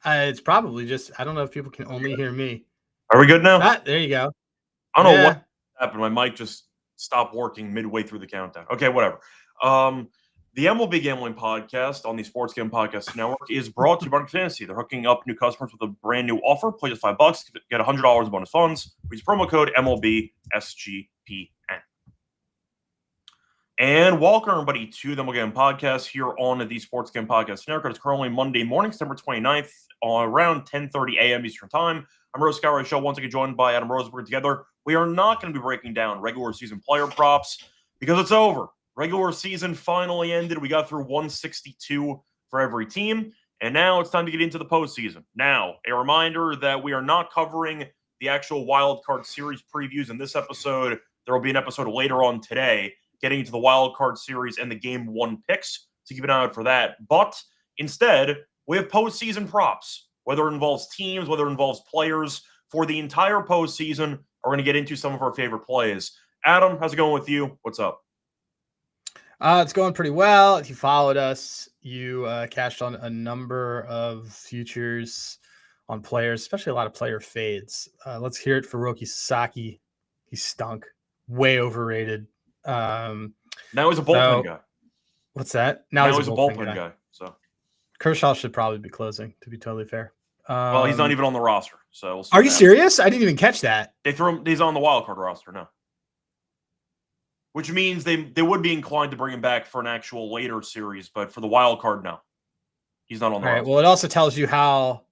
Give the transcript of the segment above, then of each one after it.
It's probably just, I don't know if people can only hear me. Are we good now? Ah, there you go. I don't know what happened. My mic just stopped working midway through the countdown. Okay, whatever. The MLB Gambling Podcast on the Sports Gambling Podcast Network is brought to you by Fantasy. They're hooking up new customers with a brand new offer. Play just $5, get $100 in bonus funds. Use promo code MLB SGPN. And welcome, everybody, to the MLB Gambling Podcast here on the Sports Gambling Podcast Network. It's currently Monday morning, September 29th, around 10:30 a.m. Eastern Time. I'm Rose Scott Reichel, once again joined by Adam Rosenberg. Together, we are not going to be breaking down regular season player props because it's over. Regular season finally ended. We got through 162 for every team, and now it's time to get into the postseason. Now, a reminder that we are not covering the actual wild card series previews in this episode. There will be an episode later on today getting into the wild card series and the game one picks, so keep an eye out for that. But instead, we have postseason props, whether it involves teams, whether it involves players. For the entire postseason, we're going to get into some of our favorite plays. Adam, how's it going with you? What's up? It's going pretty well. If you followed us, you cashed on a number of futures on players, especially a lot of player fades. Let's hear it for Roki Sasaki. He stunk. Way overrated. Now he's a bullpen guy. What's that? Now he's a bullpen guy. So Kershaw should probably be closing, to be totally fair. Well, he's not even on the roster. So we'll see. Are you serious? I didn't even catch that. They threw him. He's on the wild card roster now, which means they would be inclined to bring him back for an actual later series, but for the wild card, no, he's not on the roster. All right. Well, it also tells you how.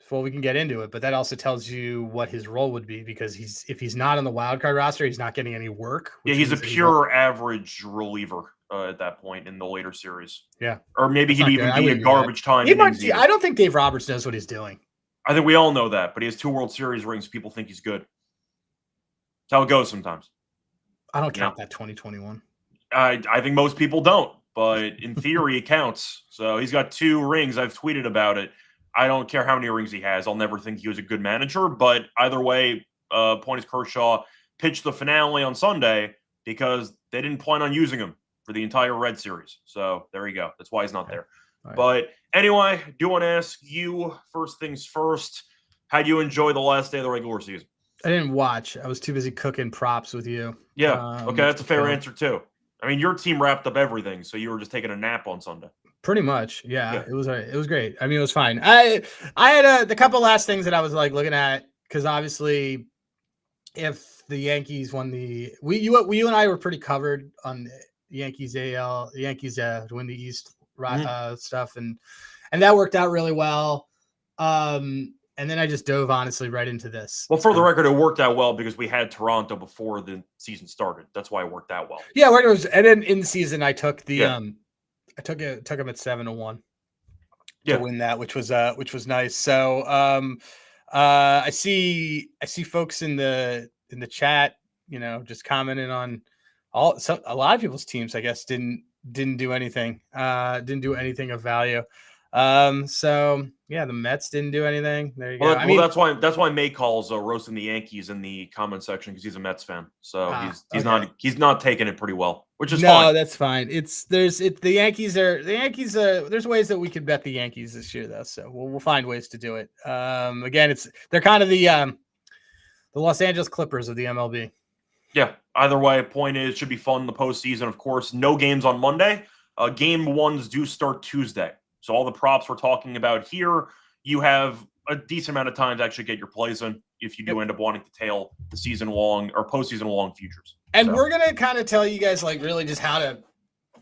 Well, we can get into it, but that also tells you what his role would be, because if he's not on the wild card roster, he's not getting any work. Yeah, he's a pure average reliever at that point in the later series. Yeah, or maybe he'd even be a garbage time. I don't think Dave Roberts knows what he's doing. I think we all know that, but he has 2 World Series rings. People think he's good. That's how it goes sometimes. I don't count that 2021. I think most people don't, but in theory, it counts. So he's got 2 rings. I've tweeted about it. I don't care how many rings he has. I'll never think he was a good manager. But either way, point is Kershaw pitched the finale on Sunday because they didn't plan on using him for the entire Red Series. So there you go. That's why he's not there. Right. But anyway, I do want to ask you, first things first, how do you enjoy the last day of the regular season? I didn't watch. I was too busy cooking props with you. Yeah. Okay, that's a fair answer too. I mean, your team wrapped up everything, so you were just taking a nap on Sunday. Pretty much, yeah. It was great. I mean, it was fine. I had the couple last things that I was like looking at, because obviously, if the Yankees won you and I were pretty covered on the Yankees AL, the Yankees to win the East stuff, and that worked out really well. And then I just dove honestly right into this. Well, for the record, it worked out well because we had Toronto before the season started. That's why it worked out well. Yeah, and then in the season, I took the I took him at 7-1 to win that, which was nice. So I see folks in the chat, just commenting on a lot of people's teams, I guess, didn't do anything. Didn't do anything of value. So yeah, the Mets didn't do anything. There you go. That's why May calls roasting the Yankees in the comment section, because he's a Mets fan. So he's not taking it pretty well, which is fine. No, that's fine. The Yankees. There's ways that we could bet the Yankees this year, though. So we'll find ways to do it. Again, they're kind of the Los Angeles Clippers of the MLB. Yeah. Either way, point is, it should be fun in the postseason. Of course, no games on Monday. Game ones do start Tuesday. So all the props we're talking about here, you have a decent amount of time to actually get your plays in if you do end up wanting to tail the season-long or postseason-long futures. And we're going to kind of tell you guys, like, really just how to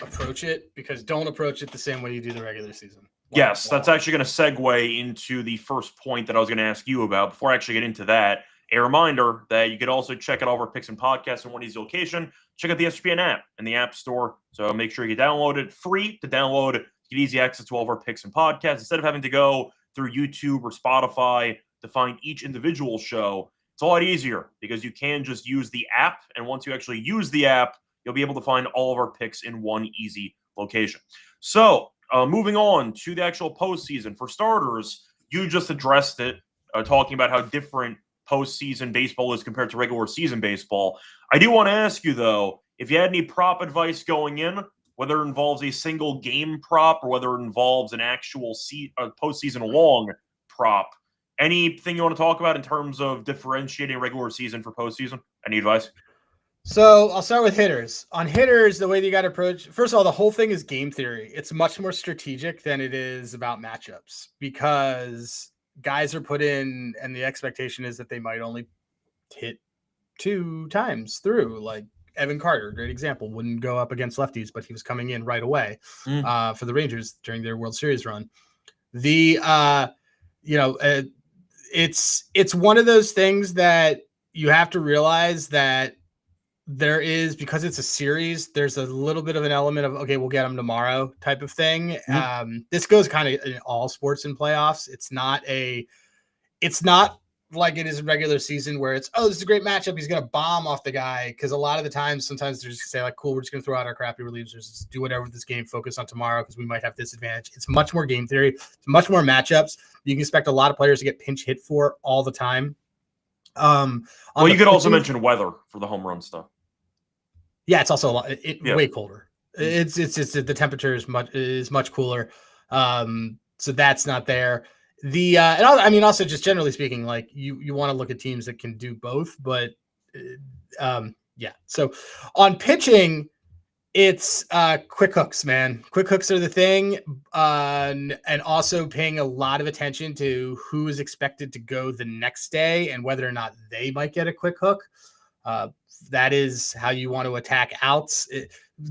approach it, because don't approach it the same way you do the regular season. Yes, that's actually going to segue into the first point that I was going to ask you about. Before I actually get into that, a reminder that you could also check out all of our picks and podcasts in one easy location. Check out the SGPN app in the App Store. So make sure you download it. Free to download. Get easy access to all of our picks and podcasts. Instead of having to go through YouTube or Spotify to find each individual show, it's a lot easier because you can just use the app. And once you actually use the app, you'll be able to find all of our picks in one easy location. So moving on to the actual postseason. For starters, you just addressed it, talking about how different postseason baseball is compared to regular season baseball. I do want to ask you, though, if you had any prop advice going in, whether it involves a single game prop or whether it involves an actual postseason long prop. Anything you want to talk about in terms of differentiating regular season for postseason? Any advice? So I'll start with hitters. On hitters, the way that you got to approach, first of all, the whole thing is game theory. It's much more strategic than it is about matchups because guys are put in and the expectation is that they might only hit 2 times through. Like Evan Carter, great example, wouldn't go up against lefties, but he was coming in right away for the Rangers during their World Series run. It's one of those things that you have to realize that there is, because it's a series, there's a little bit of an element of, okay, we'll get them tomorrow type of thing. This goes kind of in all sports and playoffs. It's not like it is in regular season where it's, oh, this is a great matchup, he's going to bomb off the guy. Because a lot of the times, sometimes they're just say like, cool, we're just going to throw out our crappy relievers, just do whatever with this game, focus on tomorrow because we might have this advantage. It's much more game theory. It's much more matchups. You can expect a lot of players to get pinch hit for all the time. Well, you could also mention weather for the home run stuff. Yeah, it's also a lot. Way colder. It's the temperature is much cooler. So that's not there. Also just generally speaking, like you want to look at teams that can do both, but yeah. So on pitching, it's quick hooks, man. Quick hooks are the thing, and also paying a lot of attention to who is expected to go the next day and whether or not they might get a quick hook. That is how you want to attack outs.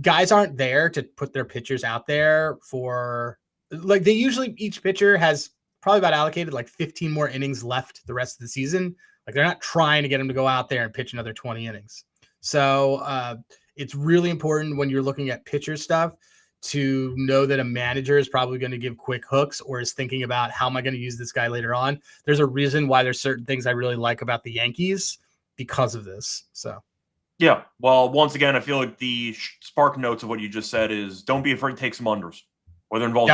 Guys aren't there to put their pitchers out there for, like, they usually, each pitcher has probably about allocated like 15 more innings left the rest of the season. Like, they're not trying to get them to go out there and pitch another 20 innings. So it's really important when you're looking at pitcher stuff to know that a manager is probably going to give quick hooks or is thinking about, how am I going to use this guy later on? There's a reason why there's certain things I really like about the Yankees because of this. So yeah, well, once again, I feel like the spark notes of what you just said is don't be afraid to take some unders, whether it involves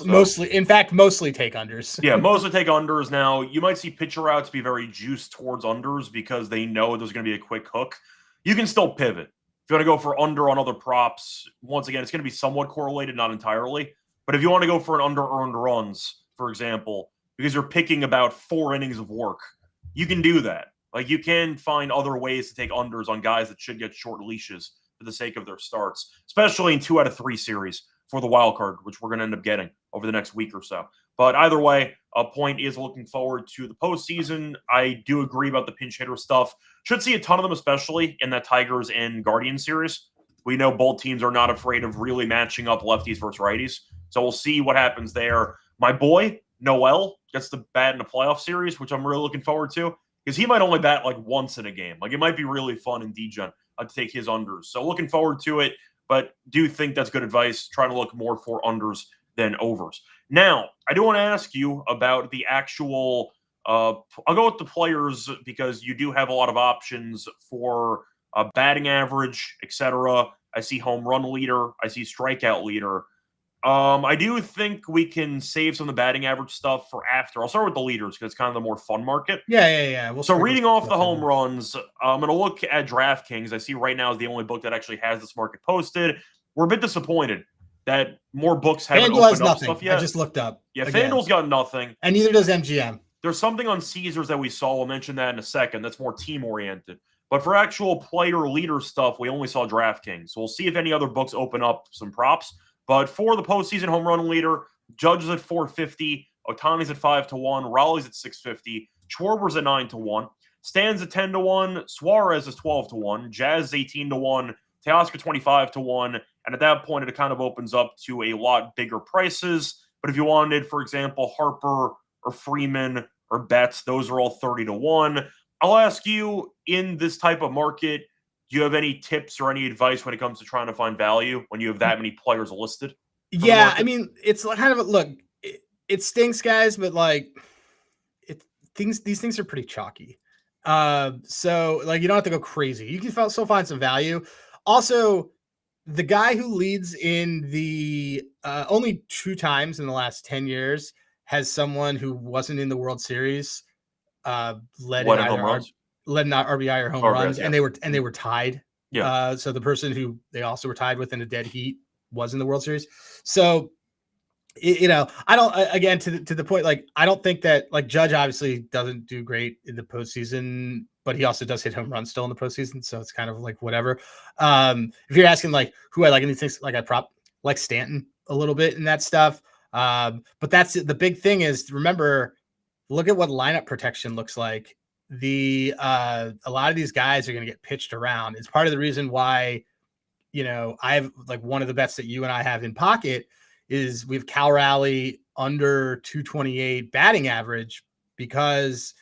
mostly take unders. Yeah, mostly take unders. Now, you might see pitcher outs be very juiced towards unders because they know there's going to be a quick hook. You can still pivot. If you want to go for under on other props, once again, it's going to be somewhat correlated, not entirely. But if you want to go for an under-earned runs, for example, because you're picking about 4 innings of work, you can do that. Like, you can find other ways to take unders on guys that should get short leashes for the sake of their starts, especially in 2 out of 3 series for the wild card, which we're going to end up getting over the next week or so. But either way, a point is looking forward to the postseason. I do agree about the pinch hitter stuff. Should see a ton of them, especially in that Tigers and Guardians series. We know both teams are not afraid of really matching up lefties versus righties. So we'll see what happens there. My boy, Noel, gets the bat in the playoff series, which I'm really looking forward to, because he might only bat like once in a game. Like, it might be really fun in D-Gen to take his unders. So looking forward to it, but do think that's good advice. Trying to look more for unders than overs. Now, I do want to ask you about the actual I'll go with the players because you do have a lot of options for batting average, etc. I see home run leader. I see strikeout leader. I do think we can save some of the batting average stuff for after. I'll start with the leaders because it's kind of the more fun market. Yeah. So reading off the home runs, I'm going to look at DraftKings. I see right now is the only book that actually has this market posted. We're a bit disappointed that more books haven't opened up stuff yet. I just looked up. Yeah, FanDuel's got nothing. And neither does MGM. There's something on Caesars that we saw. We'll mention that in a second. That's more team-oriented. But for actual player leader stuff, we only saw DraftKings. So we'll see if any other books open up some props. But for the postseason home run leader, Judge is at 450, Ohtani's at 5-1, Raleigh's at 650, Schwarber's at 9-1, Stan's at 10-1, Suarez is 12-1, Jazz is 18-1, Teoscar 25-1, and at that point it kind of opens up to a lot bigger prices. But if you wanted, for example, Harper or Freeman or Betts, those are all 30-1. I'll ask you, in this type of market, do you have any tips or any advice when it comes to trying to find value when you have that many players listed? Yeah, I mean, it's kind of a look. It stinks, guys, but like, these things are pretty chalky. So like, you don't have to go crazy. You can still find some value. Also, the guy who leads in the only 2 times in the last 10 years has someone who wasn't in the World Series led in RBI or home runs, yeah. and they were tied. Yeah. So the person who they also were tied with in a dead heat was in the World Series. So I don't, again, to the point, like, I don't think that, like, Judge obviously doesn't do great in the postseason, but he also does hit home runs still in the postseason. So it's kind of like whatever. If you're asking like who I like in these things, like I like Stanton a little bit in that stuff. But that's the big thing is, remember, look at what lineup protection looks like. A lot of these guys are going to get pitched around. It's part of the reason why, I have, like, one of the bets that you and I have in pocket is we have Cal Raleigh under 228 batting average, because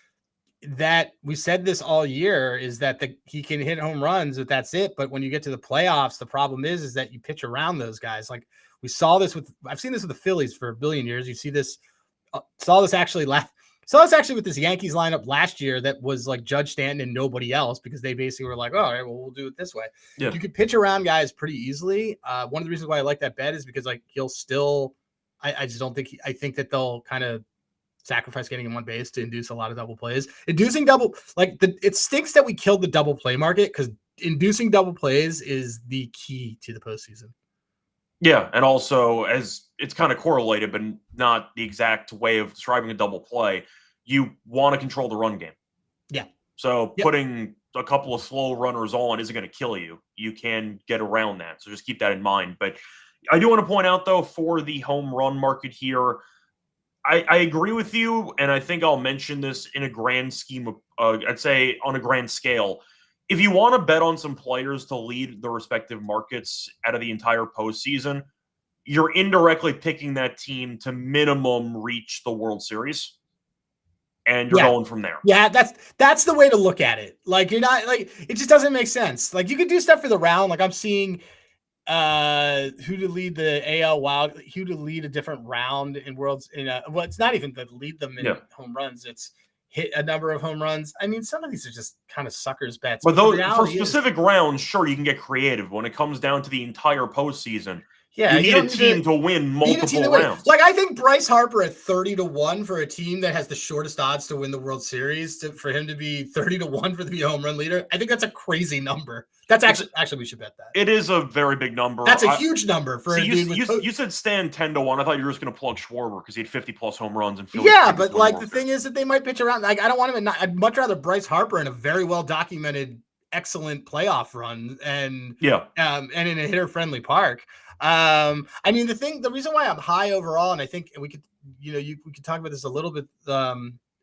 that, we said this all year, is that he can hit home runs, but that's it. But when you get to the playoffs, the problem is that you pitch around those guys. Like we saw this I've seen this with the Phillies for a billion years. You see this, saw this actually with this Yankees lineup last year that was like Judge, Stanton, and nobody else, because they basically were like, oh, all right, well, we'll do it this way. Yeah. You could pitch around guys pretty easily. One of the reasons why I like that bet is because, like, he'll still, I just don't think, I think that they'll kind of sacrifice getting him on base to induce a lot of double plays. Inducing double, it stinks that we killed the double play market, because inducing double plays is the key to the postseason. Yeah, and also, as it's kind of correlated, but not the exact way of describing a double play, you want to control the run game. Yeah. So putting a couple of slow runners on isn't going to kill you. You can get around that. So just keep that in mind. But I do want to point out, though, for the home run market here, I agree with you, and I think I'll mention this in a grand scheme of, I'd say on a grand scale. If you want to bet on some players to lead the respective markets out of the entire postseason, you're indirectly picking that team to minimum reach the World Series, and you're going from there. Yeah, that's the way to look at it. Like, you're not, like, it just doesn't make sense. Like, you could do stuff for the round. Like, I'm seeing who to lead the AL Wild, who to lead a different round in Worlds. Well, it's not even to lead them in home runs. It's hit a number of home runs. I mean, some of these are just kind of suckers bets. But those, for specific rounds, sure, you can get creative. When it comes down to the entire postseason, you need a team to win multiple rounds. Like, I think Bryce Harper at 30-1 for a team that has the shortest odds to win the World Series, for him to be 30-1 for the home run leader, I think that's a crazy number. That's actually we should bet that. It is a very big number. That's a huge number for a dude. You said Stan 10-1. I thought you were just going to plug Schwarber because he had 50+ home runs and but like the thing is that they might pitch around. Like, I don't want him. I'd much rather Bryce Harper in a very well documented, excellent playoff run, and and in a hitter friendly park. I mean, the reason why I'm high overall, and I think we could, we could talk about this a little bit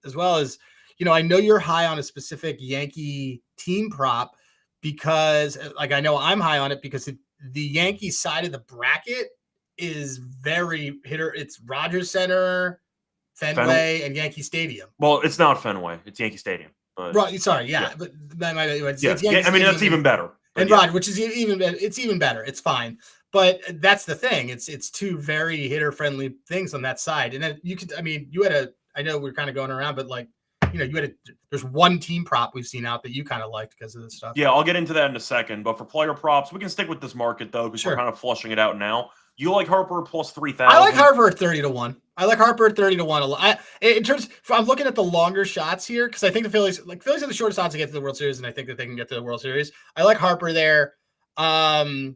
as well, is, I know you're high on a specific Yankee team prop, because, like, I know I'm high on it because the Yankee side of the bracket is very hitter. It's Rogers Center, Fenway, and Yankee Stadium. Well, it's not Fenway; it's Yankee Stadium. But, right? Sorry, but that might. I mean, that's even better. And Rod, which is even better. It's even better. It's fine. But that's the thing. It's two very hitter friendly things on that side. And then I know we're kind of going around, but, like, there's one team prop we've seen out that you kind of liked because of this stuff. Yeah, I'll get into that in a second. But for player props, we can stick with this market, though, because we're kind of flushing it out now. You like Harper plus 3,000? I like Harper at 30-1. I like Harper at 30-1. I'm looking at the longer shots here, because I think the Phillies are the shortest odds to get to the World Series, and I think that they can get to the World Series. I like Harper there. I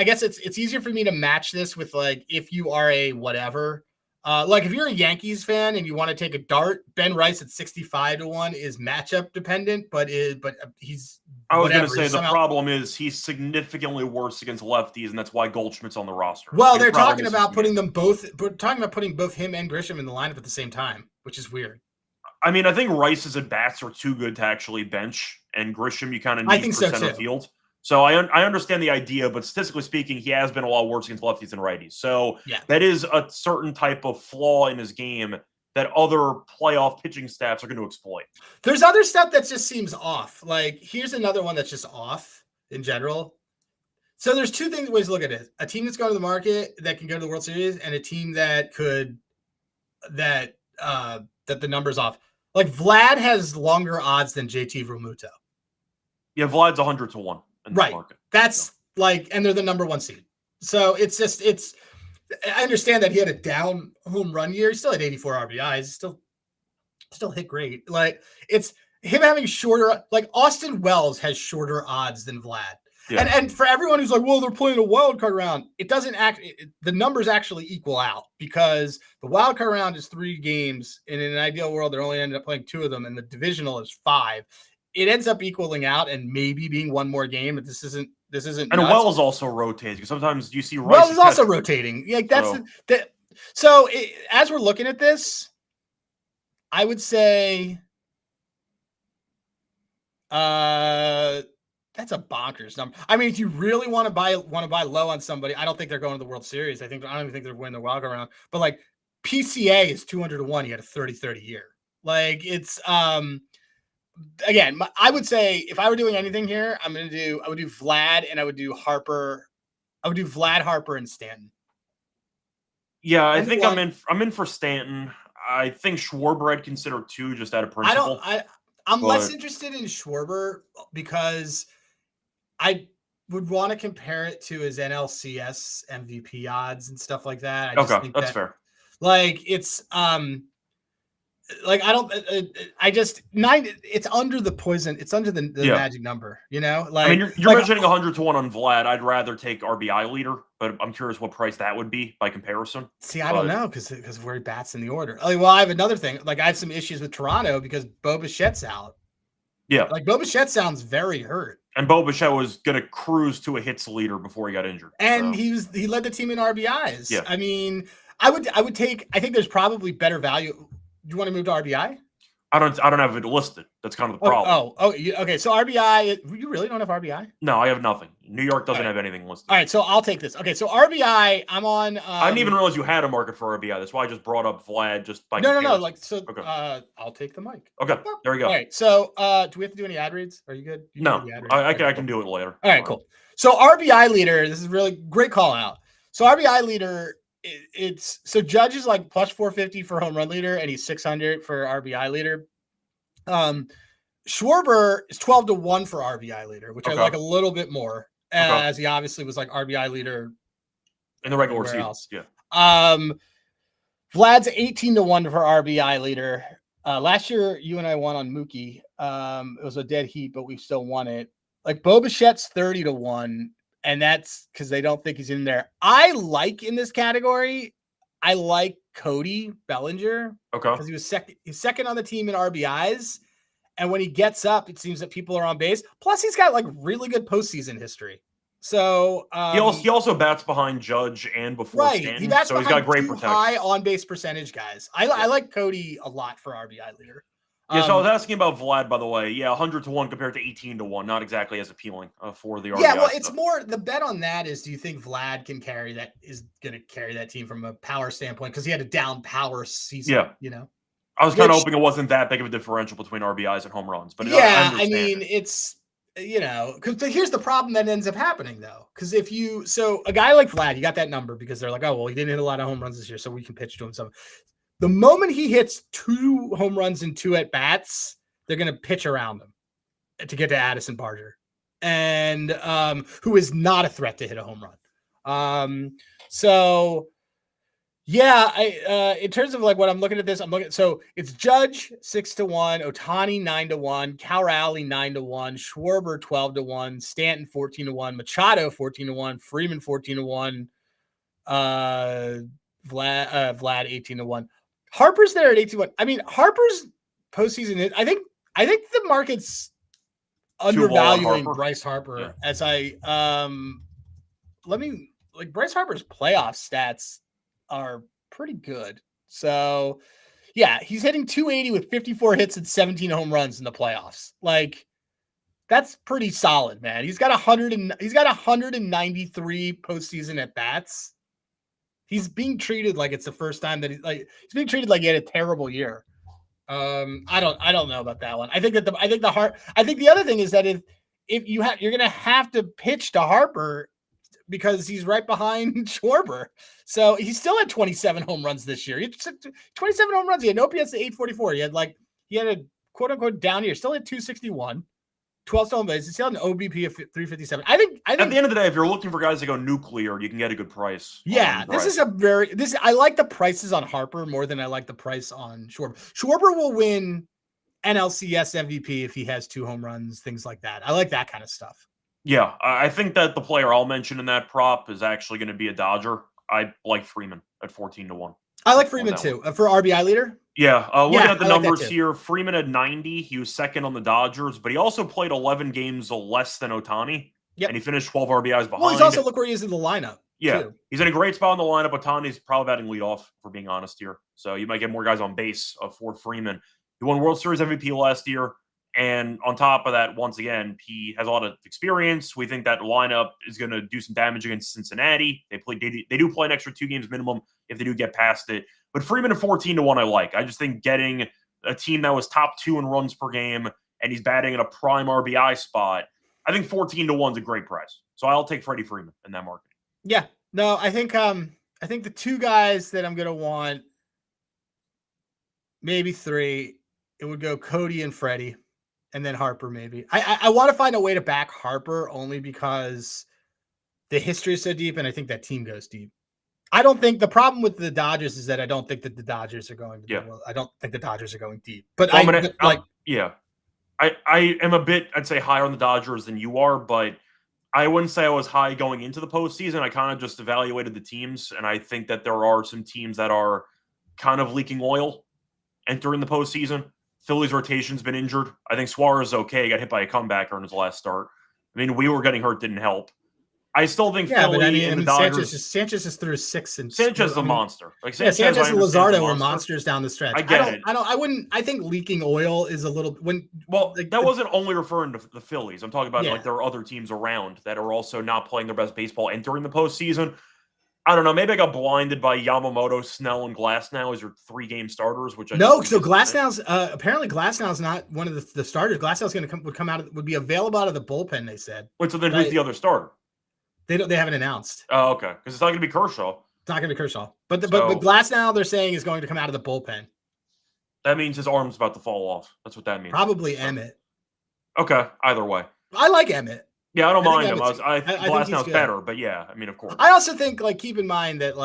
guess it's easier for me to match this with, like, if you are a whatever. Like, if you're a Yankees fan and you want to take a dart, Ben Rice at 65-1 is matchup dependent, but he's. I was going to say the problem is he's significantly worse against lefties, and that's why Goldschmidt's on the roster. Well, they're talking about putting both him and Grisham in the lineup at the same time, which is weird. I mean, I think Rice's at bats are too good to actually bench, and Grisham you kind of need for center field. So I understand the idea, but statistically speaking, he has been a lot worse against lefties than righties. So that is a certain type of flaw in his game that other playoff pitching staffs are going to exploit. There's other stuff that just seems off. Like, here's another one that's just off in general. So there's two ways to look at it. A team that's going to the market that can go to the World Series, and a team that that the number's off. Like, Vlad has longer odds than JT Realmuto. Yeah, Vlad's 100-1. Right. That's like, and they're the number one seed. So I understand that he had a down home run year. He still had 84 RBIs. Still hit great. Like, it's him having shorter, like, Austin Wells has shorter odds than Vlad. Yeah. And for everyone who's like, well, they're playing a wild card round, it doesn't the numbers actually equal out because the wild card round is 3 games. And in an ideal world, they're only ended up playing 2 of them, and the divisional is 5. It ends up equaling out and maybe being 1 more game, but this isn't. And nuts. Well is also rotating because sometimes you see Well is also rotating. Like that's so as we're looking at this, I would say that's a bonkers number. I mean, if you really want to buy low on somebody, I don't think they're going to the World Series. I don't even think they're winning the wild card round. But like PCA is 200-1. He had a 30-30 year. Like it's again, I would say if I were doing anything here, I would do Vlad and I would do Harper. I would do Vlad, Harper, and Stanton. Yeah, I think I'm in for Stanton. I think Schwarber I'd consider 2 just out of principle. I'm less interested in Schwarber because I would want to compare it to his NLCS MVP odds and stuff like that. I just think that's fair. Like it's like it's under the poison. It's under the magic number, you know? Like, I mean, you're mentioning 100-1 on Vlad. I'd rather take RBI leader, but I'm curious what price that would be by comparison. See, I don't know because of where he bats in the order. Like, well, I have another thing. Like, I have some issues with Toronto because Bo Bichette's out. Yeah. Like, Bo Bichette sounds very hurt. And Bo Bichette was going to cruise to a hits leader before he got injured. And he led the team in RBIs. Yeah. I mean, I think there's probably better value. Do you want to move to RBI? I don't have it listed. That's kind of the problem. Okay. So RBI, you really don't have RBI? No, I have nothing. New York doesn't have anything listed. All right, so I'll take this. Okay, so RBI, I'm on. I didn't even realize you had a market for RBI. That's why I just brought up Vlad. Just by no. Like so. Okay. I'll take the mic. Okay, there we go. All right. So, do we have to do any ad reads? Are you good? No, I can do it later. All right, cool. So RBI leader. This is really great call out. So RBI leader. It's so Judge is like plus 450 for home run leader, and he's 600 for RBI leader. Schwarber is 12-1 for RBI leader, which I like a little bit more, as he obviously was like RBI leader in the regular season. Yeah. Vlad's 18-1 for RBI leader. Last year, you and I won on Mookie. It was a dead heat, but we still won it. Like Bo Bichette's 30-1. And that's because they don't think he's in there. I like in this category, I like Cody Bellinger. Okay. Because he was second. He's second on the team in RBIs. And when he gets up, it seems that people are on base. Plus, he's got like really good postseason history. So he also bats behind Judge and before Stanton. He bats he's got great protection. High on base percentage guys. I like Cody a lot for RBI leader. Yeah, so I was asking about Vlad, by the way. Yeah, 100-1 compared to 18-1. Not exactly as appealing for the RBI. Yeah, well, it's more the bet on that is, do you think Vlad can carry that? Is going to carry that team from a power standpoint because he had a down power season. Yeah, you know. I was kind of hoping it wasn't that big of a differential between RBIs and home runs, but I mean, it's because here's the problem that ends up happening though. Because so a guy like Vlad, you got that number because they're like, oh well, he didn't hit a lot of home runs this year, so we can pitch to him some. The moment he hits 2 home runs and 2 at bats, they're going to pitch around him to get to Addison Barger, and who is not a threat to hit a home run. So yeah, in terms of like what I'm looking at this, so it's Judge 6-1, Ohtani 9-1, Cal Raleigh 9-1, Schwarber 12-1, Stanton 14-1, Machado 14-1, Freeman 14-1, Vlad 18-1. Harper's there at 18-1. I mean, Harper's postseason. I think the market's undervaluing Bryce Harper. As Bryce Harper's playoff stats are pretty good. So yeah, he's hitting 280 with 54 hits and 17 home runs in the playoffs. Like that's pretty solid, man. He's got 193 postseason at bats. He's being treated like it's the first time that he's being treated like he had a terrible year. I don't know about that one. I think the other thing is that if you're going to have to pitch to Harper because he's right behind Schwarber. So he still had 27 home runs this year. He had 27 home runs. He had an OPS at 844. He had a quote unquote down year. Still had 261. 12 stolen bases. He still had an OBP of 357. I think at the end of the day, if you're looking for guys to go nuclear, you can get a good price. Yeah, I like the prices on Harper more than I like the price on Schwarber. Schwarber will win NLCS MVP if he has 2 home runs, things like that. I like that kind of stuff. Yeah, I think that the player I'll mention in that prop is actually going to be a Dodger. I like Freeman at 14-1. I like Freeman too for RBI leader. Yeah, looking at the numbers like here, Freeman had 90. He was second on the Dodgers, but he also played 11 games less than Ohtani. Yep. And he finished 12 RBIs behind. Well, he's also, look where he is in the lineup. Yeah, too. He's in a great spot in the lineup. Ohtani's probably batting leadoff, for being honest here. So you might get more guys on base for Freeman. He won World Series MVP last year. And on top of that, once again, he has a lot of experience. We think that lineup is going to do some damage against Cincinnati. They do play an extra 2 games minimum if they do get past it. But Freeman at 14-1, I like. I just think getting a team that was top 2 in runs per game and he's batting in a prime RBI spot, I think 14-1 is a great price. So I'll take Freddie Freeman in that market. Yeah. No, I think the 2 guys that I'm going to want, maybe 3, it would go Cody and Freddie. And then Harper, maybe. I want to find a way to back Harper only because the history is so deep, and I think that team goes deep. I don't think the problem with the Dodgers is that I don't think that the Dodgers are going to do well. I don't think the Dodgers are going deep. But I am a bit, I'd say, higher on the Dodgers than you are, but I wouldn't say I was high going into the postseason. I kind of just evaluated the teams, and I think that there are some teams that are kind of leaking oil entering the postseason. Philly's rotation's been injured. I think Suarez is okay. Got hit by a comebacker in his last start. I mean, we were getting hurt, didn't help. I still think Philly and the Dodgers. Sanchez is through 6 and Sanchez is a monster. Like Sanchez and Luzardo are monsters down the stretch. I think leaking oil is a little that wasn't only referring to the Phillies. I'm talking about like there are other teams around that are also not playing their best baseball entering the postseason. I don't know. Maybe I got blinded by Yamamoto, Snell, and Glasnow as your 3-game starters. So Glasnow's apparently Glasnow's not one of the starters. Glasnow's would be available out of the bullpen. They said. Wait, so then who's the other starter? They haven't announced. Oh, okay. Because it's not going to be Kershaw. It's not going to be Kershaw. But Glasnow, they're saying, is going to come out of the bullpen. That means his arm's about to fall off. That's what that means. Probably Emmett. Okay. Either way. I like Emmett. Yeah, I don't mind him. Glasnow's better, but yeah, I mean, of course. I also think, keep in mind that,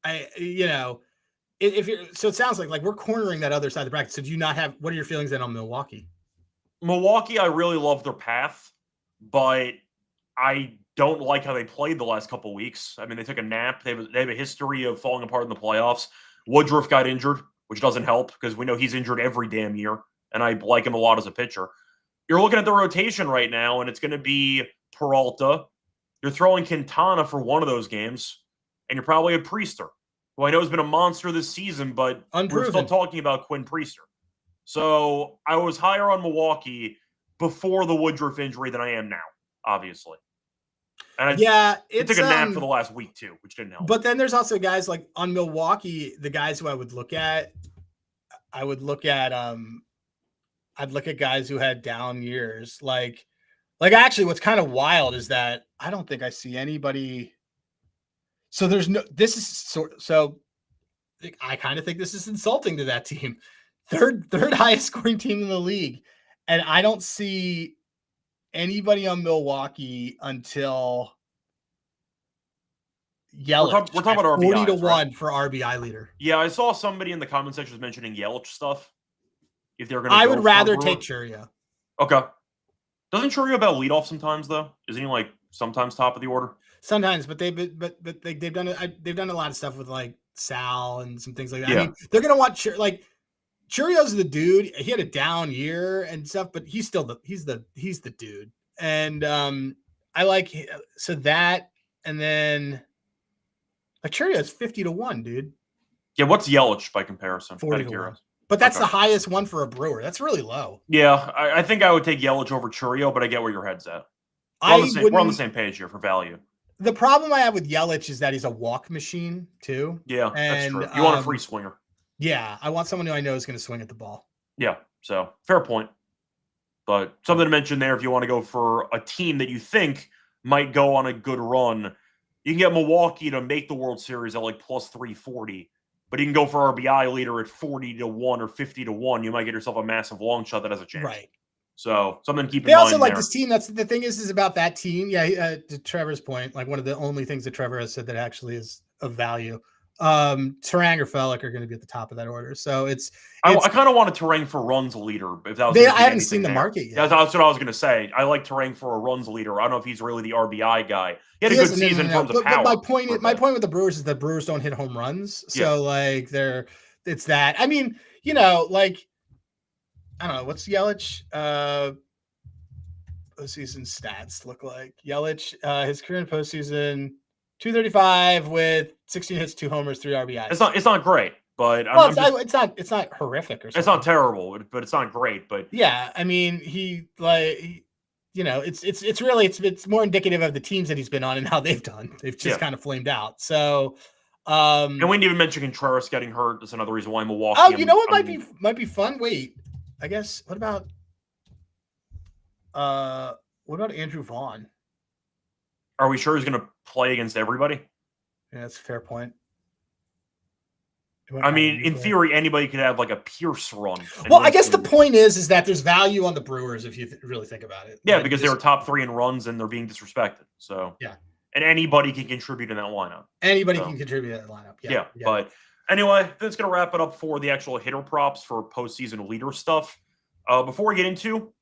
if you're, so it sounds like we're cornering that other side of the bracket. So do you not have, what are your feelings then on Milwaukee? Milwaukee, I really love their path, but I don't like how they played the last couple of weeks. I mean, they took a nap. They have a history of falling apart in the playoffs. Woodruff got injured, which doesn't help because we know he's injured every damn year, and I like him a lot as a pitcher. You're looking at the rotation right now, and it's going to be Peralta. You're throwing Quintana for one of those games, and you're probably a Priester, who I know has been a monster this season, but we're still talking about Quinn Priester. So I was higher on Milwaukee before the Woodruff injury than I am now, obviously. And it took a nap for the last week too, which didn't help. But then there's also guys like on Milwaukee, the guys who I would look at, I'd look at guys who had down years. Like actually what's kind of wild is that I don't think I see anybody. So I kind of think this is insulting to that team. Third highest scoring team in the league. And I don't see anybody on Milwaukee until Yelich. We're talking about RBI, 40-1 right? For RBI leader. Yeah, I saw somebody in the comment section mentioning Yelich stuff. If they're going to, I would rather take Churio. Okay. Doesn't Churio about leadoff sometimes though? Isn't he sometimes top of the order? Sometimes, but they've done a lot of stuff with Sal and some things like that. Yeah. I mean, they're going to want Churio's the dude. He had a down year and stuff, but he's still he's the dude. And I like that. And then Churio's 50-1, dude. Yeah, what's Yelich by comparison? 40-1. But that's the highest one for a Brewer. That's really low. Yeah, I think I would take Yelich over Churio, but I get where your head's at. We're on the same page here for value. The problem I have with Yelich is that he's a walk machine too. Yeah, that's true. You want a free swinger. Yeah, I want someone who I know is going to swing at the ball. Yeah, so fair point. But something to mention there, if you want to go for a team that you think might go on a good run, you can get Milwaukee to make the World Series at plus 340. But you can go for RBI leader at 40-1 or 50-1. You might get yourself a massive long shot that has a chance. Right. So something to keep in mind. They also like this team. That's the thing is about that team. Yeah, to Trevor's point, one of the only things that Trevor has said that actually is of value. Terang or Fellick are going to be at the top of that order. So I kind of want a Terang for runs leader. If that was I haven't seen the market yet. Yeah, that's what I was going to say. I like Terang for a runs leader. I don't know if he's really the RBI guy. He had a good season in terms of power. But my point with the Brewers is that Brewers don't hit home runs. So like it's that. I mean, like I don't know, what's Yelich postseason stats look like? Yelich, his career in postseason, 235 with 16 hits, 2 homers, 3 RBIs. It's not great, but it's not horrific or something. It's not terrible, but it's not great. But yeah, I mean, it's more indicative of the teams that he's been on and how they've done. They've just kind of flamed out. So, and we didn't even mention Contreras getting hurt. That's another reason why Milwaukee. Oh, you know what might be fun? Wait, I guess. What about Andrew Vaughn? Are we sure he's going to play against everybody? Yeah, that's a fair point. I mean, in theory, anybody could have like a Pierce run. Well, I guess the point is that there's value on the Brewers if you really think about it. Yeah, because they were top 3 in runs and they're being disrespected. So yeah, and anybody can contribute in that lineup. Anybody can contribute in that lineup. Yeah. But anyway, that's going to wrap it up for the actual hitter props for postseason leader stuff. Before we get into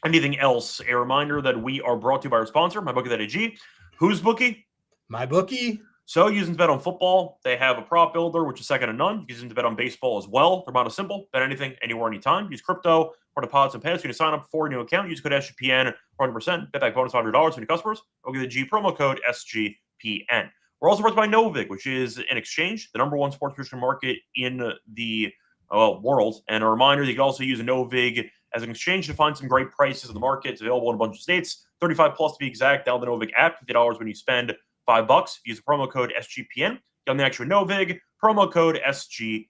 anything else, a reminder that we are brought to you by our sponsor, MyBookie.ag. Who's Bookie? MyBookie. So using to bet on football, they have a prop builder, which is second to none. Using to bet on baseball as well. They're about as simple. Bet anything, anywhere, anytime. Use crypto for deposits and payments. You can sign up for a new account. Use code SGPN for 100%. Bet back bonus $100 to new customers. Go get the promo code SGPN. We're also brought by Novig, which is an exchange, the number 1 sports prediction market in the world. And a reminder, you can also use a Novig as an exchange to find some great prices in the market. It's available in a bunch of states, 35 plus to be exact. Download the Novig app, $50 when you spend $5. Use the promo code SGPN. Get on the actual Novig, promo code SGPN.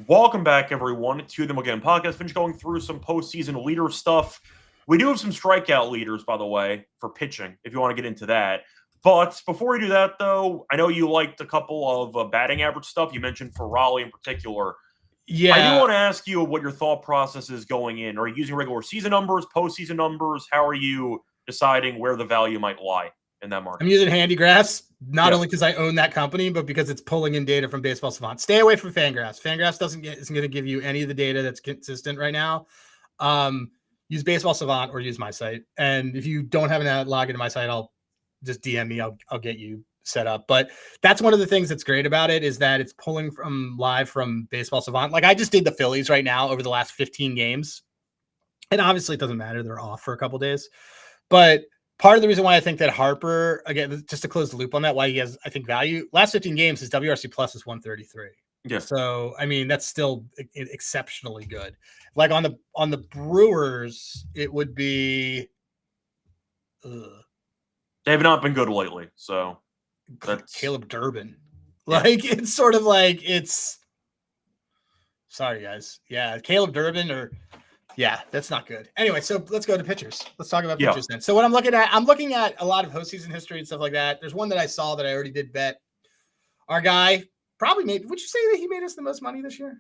Welcome back, everyone, to the MLB Gambling Podcast. Finish going through some postseason leader stuff. We do have some strikeout leaders, by the way, for pitching, if you want to get into that. But before we do that, though, I know you liked a couple of batting average stuff. You mentioned for Raleigh in particular. Yeah. I do want to ask you what your thought process is going in. Are you using regular season numbers, postseason numbers? How are you deciding where the value might lie in that market? I'm using Handigraphs, not only because I own that company, but because it's pulling in data from Baseball Savant. Stay away from Fangraphs. Fangraphs isn't going to give you any of the data that's consistent right now. Use Baseball Savant or use my site. And if you don't have an login to my site, I'll just DM me. I'll get you set up. But that's one of the things that's great about it is that it's pulling from live from Baseball Savant. Like I just did the Phillies right now over the last 15 games. And obviously it doesn't matter. They're off for a couple days. But part of the reason why I think that Harper, again, just to close the loop on that, why he has, I think, value, last 15 games, his WRC plus is 133. Yeah. So, I mean, that's still exceptionally good. Like on the Brewers, it would be. They have not been good lately. So that's Caleb Durbin. Like, it's sort of like it's. Sorry, guys. Yeah. Caleb Durbin yeah, that's not good. Anyway, so let's go to pitchers. Let's talk about pitchers then. So what I'm looking at a lot of postseason history and stuff like that. There's one that I saw that I already did bet. Our guy probably would you say that he made us the most money this year?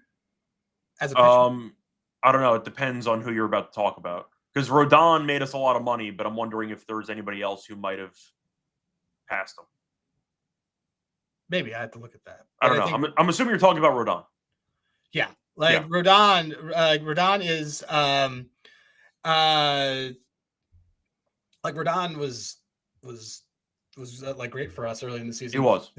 As a pitcher? I don't know. It depends on who you're about to talk about. Because Rodon made us a lot of money, but I'm wondering if there's anybody else who might have passed him. Maybe I have to look at that. I don't know. I'm assuming you're talking about Rodon. Yeah. Rodon is like Rodon was like great for us early in the season. He was.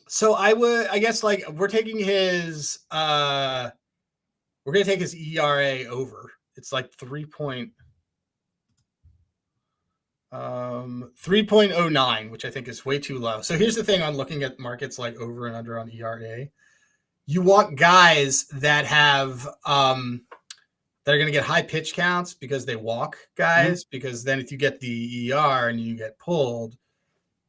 So I guess like we're taking his we're gonna take his ERA over. It's like 3.09, which I think is way too low. So here's the thing on looking at markets like over and under on ERA. You want guys that have that are going to get high pitch counts because they walk guys. Because then if you get the ER and you get pulled,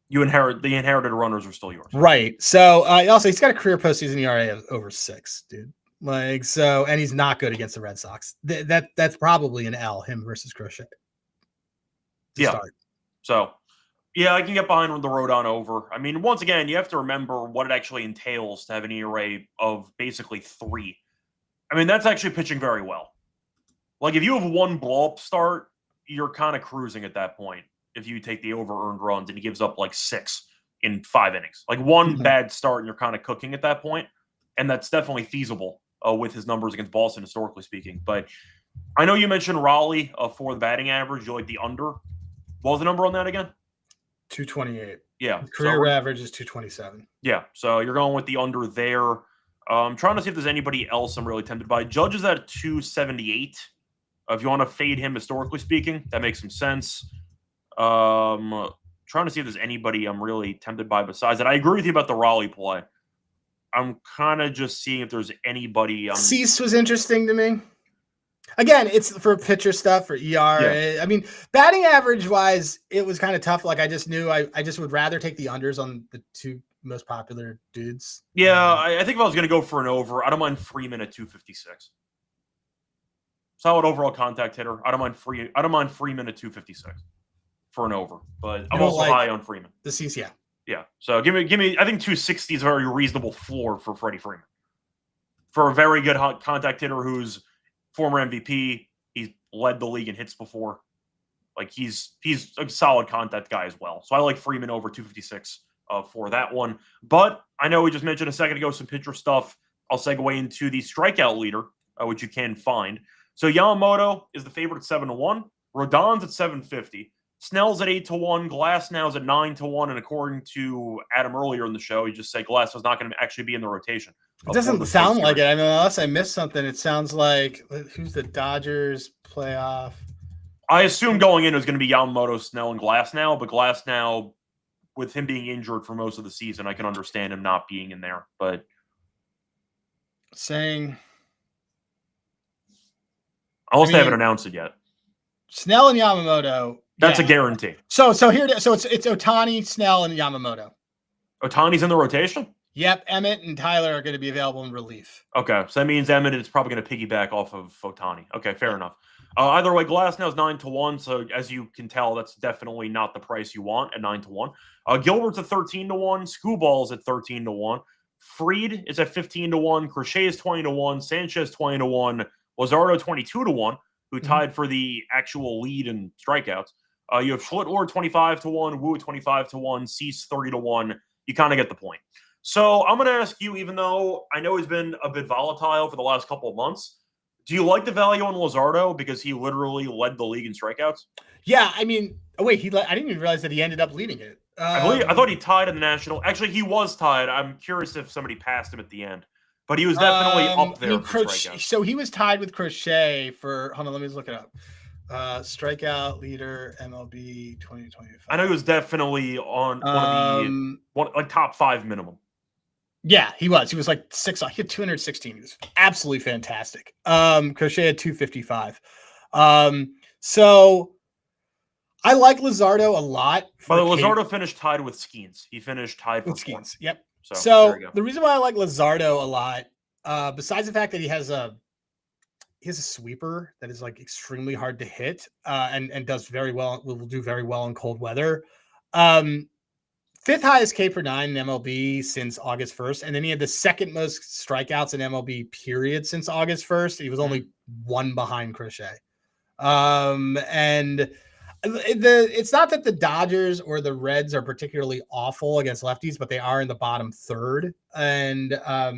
the inherited runners are still yours, right? So also he's got a career postseason ERA of over 6, dude. Like so, and he's not good against the Red Sox. That's probably an L, him versus Crochet. Start. So. Yeah, I can get behind the Rodon over. I mean, once again, you have to remember what it actually entails to have an ERA of basically 3. I mean, that's actually pitching very well. Like, if you have one blow-up start, you're kind of cruising at that point. if you take the over earned runs, and he gives up like 6 in 5 innings. Like one bad start, and you're kind of cooking at that point, and that's definitely feasible with his numbers against Boston, historically speaking. But I know you mentioned Raleigh for the batting average. You like the under. What was the number on that again? 228. Yeah. Career average is 227. Yeah. So you're going with the under there. I'm trying to see if there's anybody else I'm really tempted by. Judge is at 278. If you want to fade him, historically speaking, that makes some sense. Trying to see if there's anybody I'm really tempted by besides that. I agree with you about the Raleigh play. I'm kind of just seeing if there's anybody. Cease was interesting to me. Again, it's for pitcher stuff, for ER. Yeah. I mean, batting average wise, it was kind of tough. Like I just knew I just would rather take the unders on the 2 most popular dudes. Yeah, I think if I was going to go for an over, I don't mind Freeman at 256. Solid overall contact hitter. I don't mind Freeman at 256 for an over, but I'm also high on Freeman. The Cease, yeah. Yeah. So give me. I think 260 is a very reasonable floor for Freddie Freeman. For a very good contact hitter who's former MVP, he's led the league in hits before. Like he's a solid contact guy as well. So I like Freeman over 256 for that one. But I know we just mentioned a second ago some pitcher stuff. I'll segue into the strikeout leader, which you can find. So Yamamoto is the favorite at 7-1. Rodon's at 750. Snell's at 8-1. Glasnow's at 9-1. And according to Adam earlier in the show, he just said Glasnow's not going to actually be in the rotation. It doesn't sound like it. I mean, unless I missed something, it sounds like who's the Dodgers playoff? I assume going in it was going to be Yamamoto, Snell, and Glasnow, but Glasnow, with him being injured for most of the season, I can understand him not being in there. But saying, unless they haven't announced it yet, Snell and Yamamoto. That's a guarantee. So it's Ohtani, Snell, and Yamamoto. Ohtani's in the rotation? Yep, Emmett and Tyler are going to be available in relief. Okay, so that means Emmett is probably going to piggyback off of Ohtani. Okay, fair enough. Either way, Glasnow's 9-1, so as you can tell, that's definitely not the price you want at 9-1. Gilbert's at 13-1. Skubal's at 13-1. Fried is at 15-1. Crochet is 20-1. Sanchez 20-1. Luzardo 22-1, who tied for the actual lead in strikeouts. You have Schlittler 25-1. Wu 25-1. Cease 30-1. You kind of get the point. So I'm going to ask you, even though I know he's been a bit volatile for the last couple of months, do you like the value on Luzardo because he literally led the league in strikeouts? Yeah, I mean, I didn't even realize that he ended up leading it. I thought he tied in the national. Actually, he was tied. I'm curious if somebody passed him at the end, but he was definitely up there. For strikeouts. So he was tied with Crochet for. Hold on, let me just look it up. Strikeout leader MLB 2025. I know he was definitely on one of the top 5 minimum. Yeah, he was. He was like 6. He had 216. He was absolutely fantastic. Crochet had 255. So I like Luzardo a lot. But Luzardo finished tied with Skeens. He finished tied with Skeens. Yep. So the reason why I like Luzardo a lot, besides the fact that he has a sweeper that is like extremely hard to hit, and does very well. Will do very well in cold weather. 5th highest K per 9 in MLB since August 1st. And then he had the 2nd most strikeouts in MLB period since August 1st. He was only 1 behind Crochet. And it's not that the Dodgers or the Reds are particularly awful against lefties, but they are in the bottom 3rd. And I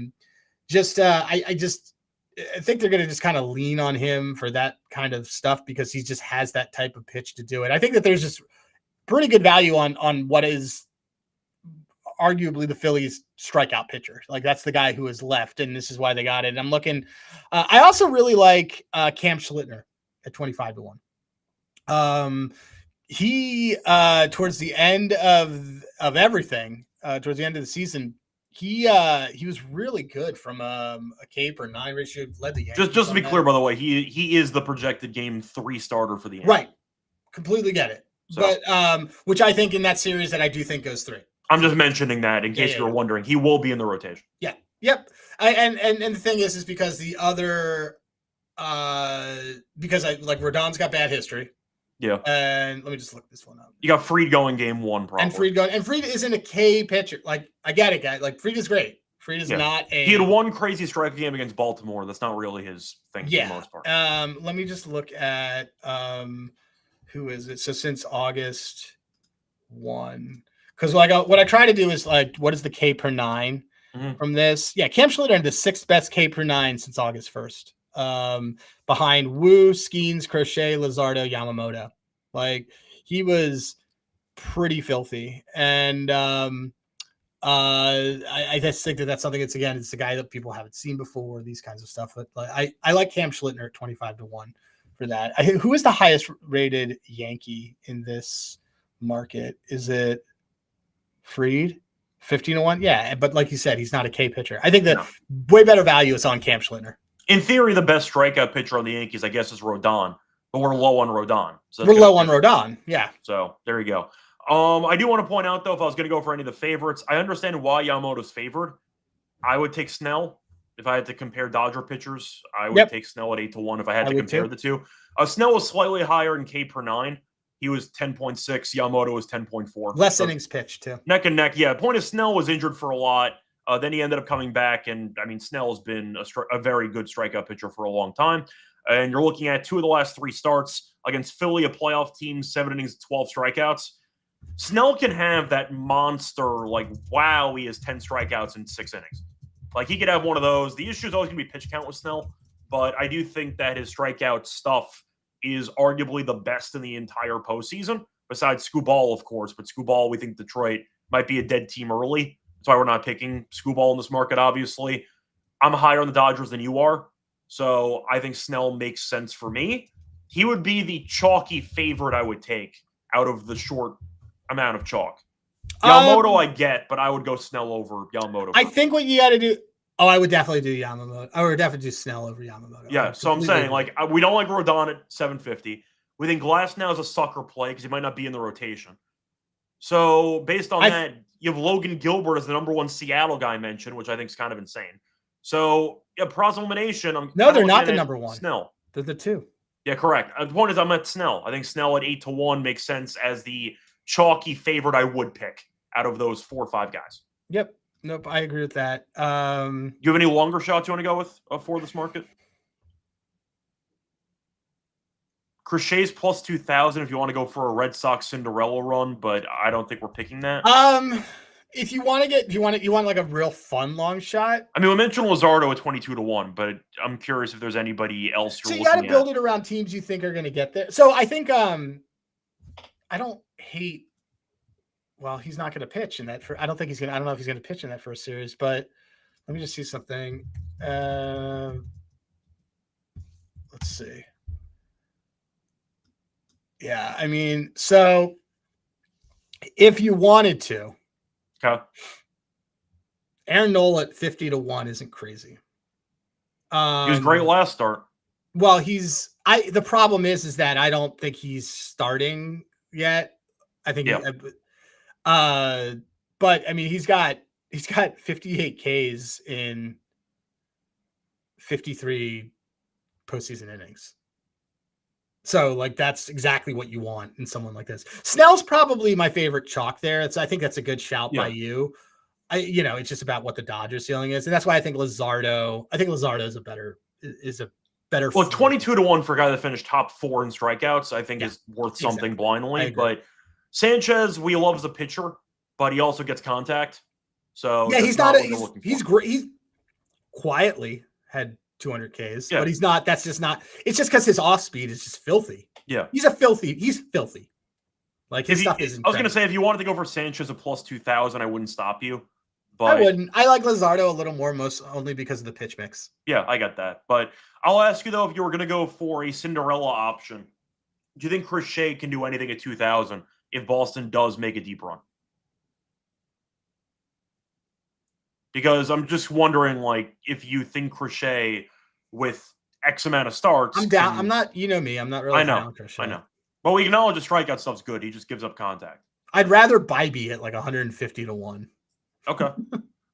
think they're going to just kind of lean on him for that kind of stuff because he just has that type of pitch to do it. I think that there's just pretty good value on what is arguably the Phillies strikeout pitcher. Like that's the guy who is left, and this is why they got it. And I'm looking. I also really like Cam Schlittner at 25-1. He towards the end of everything, towards the end of the season, he was really good from a K per 9 ratio. Led the Yankees. Just to be clear, by the way, he is the projected game 3 starter for the Yankees. Right. Completely get it. So. But which I think in that series that I do think goes 3. I'm just mentioning that in case you were wondering. He will be in the rotation. Yeah. Yep. And the thing is because the other because I like Rodon's got bad history. Yeah. And let me just look this one up. You got Fried going game 1 probably. And Fried isn't a K pitcher. Like I get it, guys. Like Fried is great. Fried is not a. He had 1 crazy strike game against Baltimore. That's not really his thing for the most part. Let me just look at who is it? So since August 1, because what I try to do is what is the K per 9 from this? Yeah, Cam Schlitter had the 6th best K per 9 since August 1st. Behind Wu, Skeens, Crochet, Luzardo, Yamamoto. Like he was pretty filthy, and I just think that's something it's a guy that people haven't seen before, these kinds of stuff. But I like Cam Schlitter at 25-1 for that. Who is the highest rated Yankee in this market? Is it Fried? 15-1? Yeah, but like you said, he's not a K pitcher. I think that way better value is on Cam Schlitter. In theory, the best strikeout pitcher on the Yankees, I guess, is Rodon, but we're low on Rodon. So we're low on Rodon, yeah. So there you go. I do want to point out, though, if I was going to go for any of the favorites, I understand why Yamamoto's favored. I would take Snell. If I had to compare Dodger pitchers, I would take Snell at 8-1 if I had to compare the two. Snell was slightly higher in K per 9. He was 10.6. Yamamoto was 10.4. Less innings pitched, too. Neck and neck. Yeah, the point is Snell was injured for a lot. Then he ended up coming back, and, I mean, Snell has been a very good strikeout pitcher for a long time. And you're looking at 2 of the last 3 starts against Philly, a playoff team, 7 innings, 12 strikeouts. Snell can have that monster, wow, he has 10 strikeouts in 6 innings. He could have one of those. The issue is always going to be pitch count with Snell, but I do think that his strikeout stuff is arguably the best in the entire postseason, besides Skubal, of course. But Skubal, we think Detroit might be a dead team early. That's why we're not picking Skubal in this market, obviously. I'm higher on the Dodgers than you are, so I think Snell makes sense for me. He would be the chalky favorite I would take out of the short amount of chalk. Yamamoto I get, but I would go Snell over Yamamoto. I think what you got to do. Oh, I would definitely do Yamamoto. I would definitely do Snell over Yamamoto. Yeah, so I'm saying we don't like Rodon at 750. We think Glasnow is a sucker play because he might not be in the rotation. So based on that, you have Logan Gilbert as the #1 Seattle guy mentioned, which I think is kind of insane. So cross elimination. No, they're not the #1. Snell. They're the 2. Yeah, correct. The point is I'm at Snell. I think Snell at 8-1 makes sense as the chalky favorite I would pick out of those 4 or 5 guys. Yep. Nope. I agree with that. You have any longer shots you want to go with for this market? Crochet's plus 2,000 if you want to go for a Red Sox Cinderella run, but I don't think we're picking that. If you want to you want like a real fun long shot. I mean, we mentioned Luzardo at 22-1, but I'm curious if there's anybody else you're looking at. So you got to build it around teams you think are going to get there. So I think I don't hate. Well, he's not going to pitch in that. I don't know if he's going to pitch in that first series. But let me just see something. Let's see. Yeah, I mean, so if you wanted to, okay, Aaron Nola at 50-1 isn't crazy. He was great last start. Well, the problem is that I don't think he's starting yet. I think, but I mean, he's got 58 Ks in 53 postseason innings. So, that's exactly what you want in someone like this. Snell's probably my favorite chalk there. I think that's a good shout by you. It's just about what the Dodgers ceiling is, and that's why I think Luzardo. is a better. Well, 22-1 for a guy that finished top 4 in strikeouts, I think is worth something blindly. But Sanchez, we love as a pitcher, but he also gets contact. So yeah, he's not. He's great. He's quietly had 200 Ks, but he's not. That's just not. It's just because his off speed is just filthy. Yeah, he's filthy. His stuff is. I was going to say, if you wanted to go for Sanchez at plus 2,000, I wouldn't stop you. But I wouldn't. I like Luzardo a little more, most only because of the pitch mix. Yeah, I got that. But I'll ask you though, if you were going to go for a Cinderella option, do you think Crochet can do anything at 2,000 if Boston does make a deep run? Because I'm just wondering, if you think Crochet with X amount of starts. I'm down. I'm not. You know me. I'm not really. Down Crochet. I know. Well, we acknowledge the strikeout stuff's good. He just gives up contact. I'd rather Bybee at 150-1. Okay.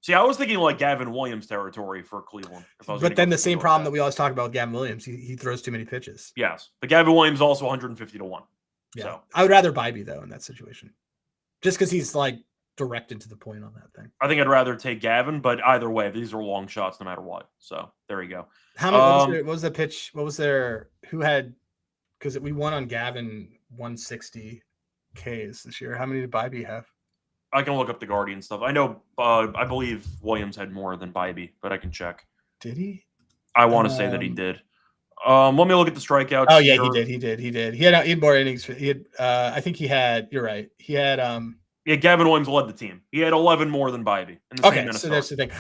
See, I was thinking Gavin Williams territory for Cleveland. But then the same problem that we always talk about with Gavin Williams, he throws too many pitches. Yes, but Gavin Williams also 150-1. Yeah, so I would rather Bybee though in that situation, just because he's directed to the point on that thing. I think I'd rather take Gavin, but either way, these are long shots no matter what. So there you go. How many? What was the pitch? What was there? Who had because we won on Gavin 160 Ks this year. How many did Bybee have? I can look up the Guardian stuff. I know, I believe Williams had more than Bybee, but I can check. Did he? I want to say that he did. Let me look at the strikeouts. Oh yeah, he did. He had more innings. He had, I think he had. You're right. He had. Yeah, Gavin Williams led the team. He had 11 more than Bybee. Okay, so that's the thing.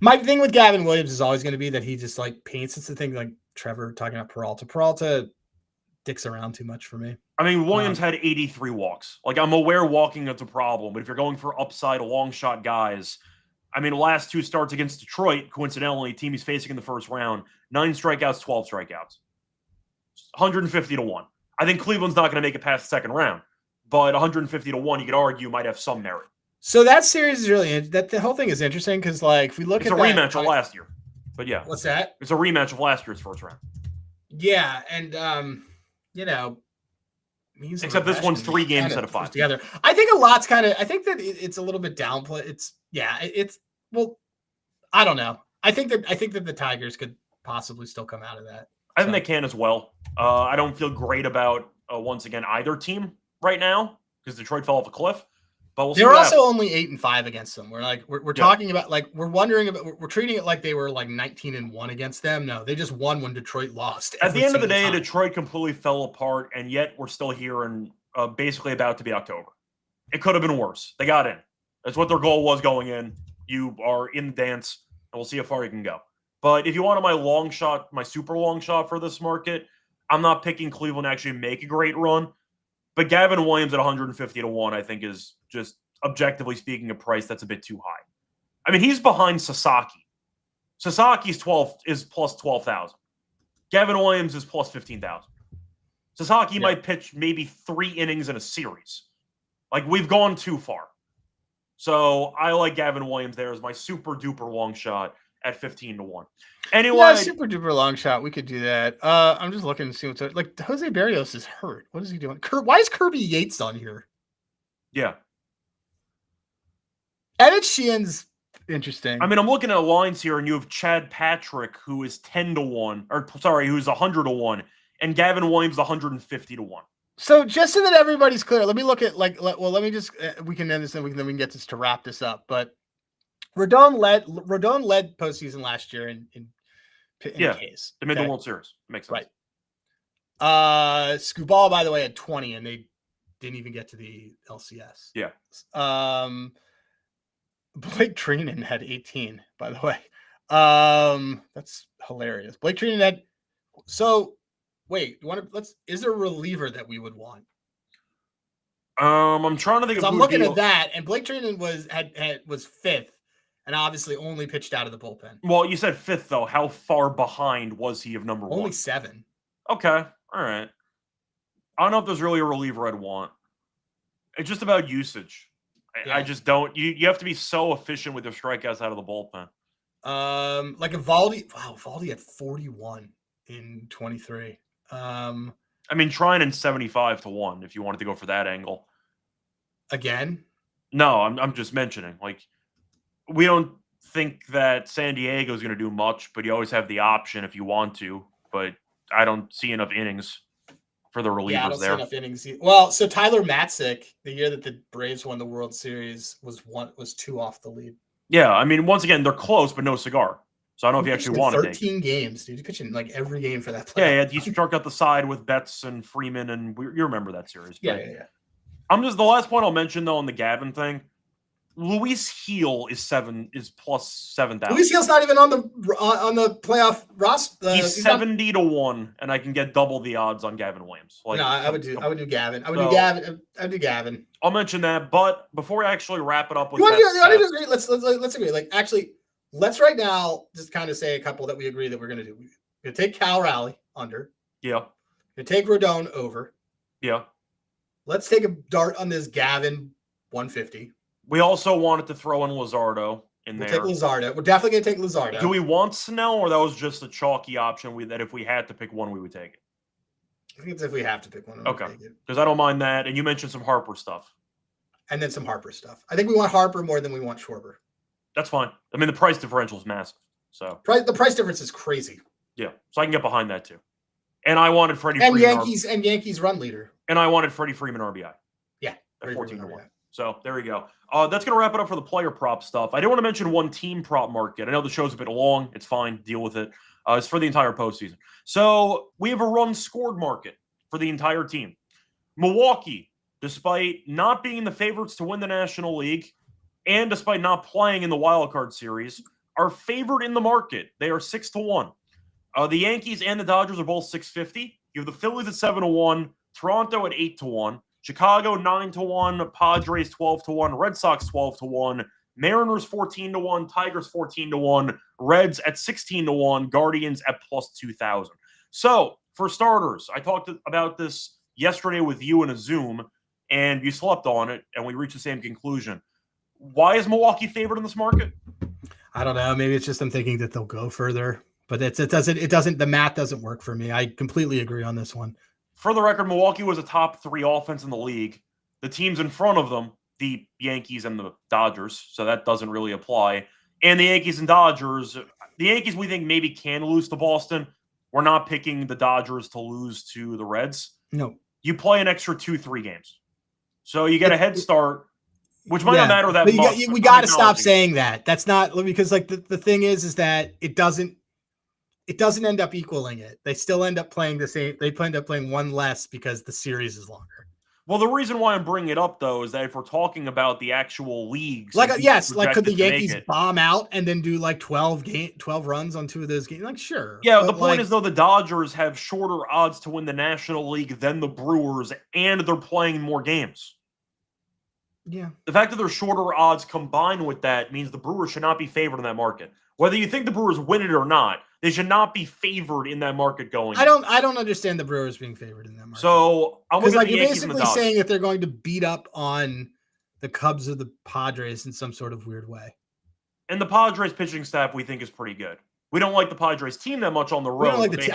My thing with Gavin Williams is always going to be that he just like paints. It's the thing like Trevor talking about Peralta. Peralta dicks around too much for me. I mean, Williams had 83 walks. Like, I'm aware walking is a problem, but if you're going for upside long shot guys, I mean, last 2 starts against Detroit, coincidentally, team he's facing in the first round, 9 strikeouts, 12 strikeouts. 150 to 1. I think Cleveland's not going to make it past the second round, but 150 to 1, you could argue, might have some merit. So that series is really the whole thing is interesting because, like, if we look at a rematch of last year. But yeah, what's that? It's a rematch of last year's first round. Yeah, and except this one's 3 games instead of 5 together. I think a lot's kind of. I think that it's a little bit downplayed. Well, I don't know. I think that the Tigers could possibly still come out of that. I think they can as well. I don't feel great about once again either team right now because Detroit fell off a cliff. But they're also only 8-5 against them. We're talking about like we're treating it like they were like 19-1 against them. No, they just won when Detroit lost. At the end of the day, Detroit completely fell apart, and yet we're still here and basically about to be October. It could have been worse. They got in. That's what their goal was going in. You are in the dance, and we'll see how far you can go. But if you wanted my long shot, my super long shot for this market, I'm not picking Cleveland to actually make a great run. But Gavin Williams at 150 to 1, I think, is just objectively speaking a price that's a bit too high. I mean, he's behind Sasaki. Sasaki's is plus 12,000. Gavin Williams is plus 15,000. Sasaki might pitch maybe 3 innings in a series. Like, we've gone too far. So I like Gavin Williams there as my super duper long shot at 15 to 1. Anyway, super duper long shot. We could do that. I'm just looking to see what's like. Jose Barrios is hurt. What is he doing? Why is Kirby Yates on here? Yeah. Emmett Sheehan's interesting. I mean, I'm looking at lines here, and you have Chad Patrick, who is 10 to 1, or sorry, who's 100 to 1, and Gavin Williams 150 to 1. So just so that everybody's clear, let me look at let me just we can end this and then we can get this to wrap this up. But Rodon led postseason last year in case. They made the World Series. Makes sense. Right. Skubal, by the way, had 20, and they didn't even get to the LCS. Yeah. Blake Treinen had 18, by the way. That's hilarious. Blake Treinen had. So, wait, is there a reliever that we would want? I'm trying to think. I'm looking at that, and Blake Treinen was 5th. And obviously only pitched out of the bullpen. Well, you said 5th, though. How far behind was he of number 1? Only 7. Okay. All right. I don't know if there's really a reliever I'd want. It's just about usage. Yeah. I just don't. You have to be so efficient with your strikeouts out of the bullpen. Like a Valdi. Wow, Valdi had 41 in 23. I mean, Treinen 75 to 1 if you wanted to go for that angle. Again? No, I'm just mentioning. Like, we don't think that San Diego is going to do much, but you always have the option if you want to. But I don't see enough innings for the relievers I don't there. See enough innings. Well, so Tyler Matzik, the year that the Braves won the World Series, was 2 off the lead. Yeah, I mean, once again, they're close, but no cigar. So I don't know if you actually want to take 13 games, dude. You pitching like every game for that player. Yeah, you struck out the side with Betts and Freeman, and you remember that series. Yeah. I'm just the last point I'll mention though on the Gavin thing. Luis Heel is plus 7,000. Luis Heel's not even on the playoff roster. He's 70 to 1, and I can get double the odds on Gavin Williams. Like, no, I would do Gavin. I would do Gavin. I'll mention that, but before we actually wrap it up with agree. Let's agree. Like, actually, let's right now just kind of say a couple that we agree that we're going to do. We're going to take Cal Raleigh under. Yeah. We're going to take Rodon over. Yeah. Let's take a dart on this Gavin 150. We also wanted to throw in Luzardo in there. Take Luzardo. We're definitely going to take Luzardo. Do we want Snell, or that was just a chalky option that if we had to pick one, we would take it? I think it's if we have to pick one. Okay. Because I don't mind that. And you mentioned some Harper stuff. And then some Harper stuff. I think we want Harper more than we want Schwarber. That's fine. I mean, the price differential is massive. So the price difference is crazy. Yeah. So I can get behind that too. And I wanted Freddie and Freeman. Yankees run leader. And I wanted Freddie Freeman RBI. Yeah. At 14-1. So there we go. That's going to wrap it up for the player prop stuff. I do want to mention one team prop market. I know the show's a bit long. It's fine. Deal with it. It's for the entire postseason. So we have a run scored market for the entire team. Milwaukee, despite not being the favorites to win the National League and despite not playing in the wild card series, are favored in the market. They are 6-1. The Yankees and the Dodgers are both 650. You have the Phillies at 7-1, Toronto at 8-1, Chicago 9-1, Padres 12-1, Red Sox 12-1, Mariners 14-1, Tigers 14-1, Reds at 16-1, Guardians at plus 2,000. So for starters, I talked about this yesterday with you in a Zoom, and you slept on it, and we reached the same conclusion. Why is Milwaukee favored in this market? I don't know. Maybe it's just I'm thinking that they'll go further. But it doesn't, the math doesn't work for me. I completely agree on this one. For the record, Milwaukee was a top 3 offense in the league. The teams in front of them, the Yankees and the Dodgers, so that doesn't really apply. And the Yankees and Dodgers, the Yankees we think maybe can lose to Boston. We're not picking the Dodgers to lose to the Reds. No. You play an extra 2-3 games. So you get a head start, which might not matter that much. We got to stop saying that. That's not, because like the thing is that it doesn't end up equaling it. They still end up playing the same. They end up playing one less because the series is longer. Well, the reason why I'm bringing it up, though, is that if we're talking about the actual leagues, could the Yankees bomb out and then do like 12 runs on 2 of those games? Like, sure. Yeah, the point is, though, the Dodgers have shorter odds to win the National League than the Brewers, and they're playing more games. Yeah. The fact that they're shorter odds combined with that means the Brewers should not be favored in that market. Whether you think the Brewers win it or not, they should not be favored in that market going. I don't understand the Brewers being favored in that market. So I'm looking at the you're Yankees and the basically Dodgers. saying that they're going to beat up on the Cubs or the Padres in some sort of weird way. And the Padres pitching staff we think is pretty good. We don't like the Padres team that much on the road. I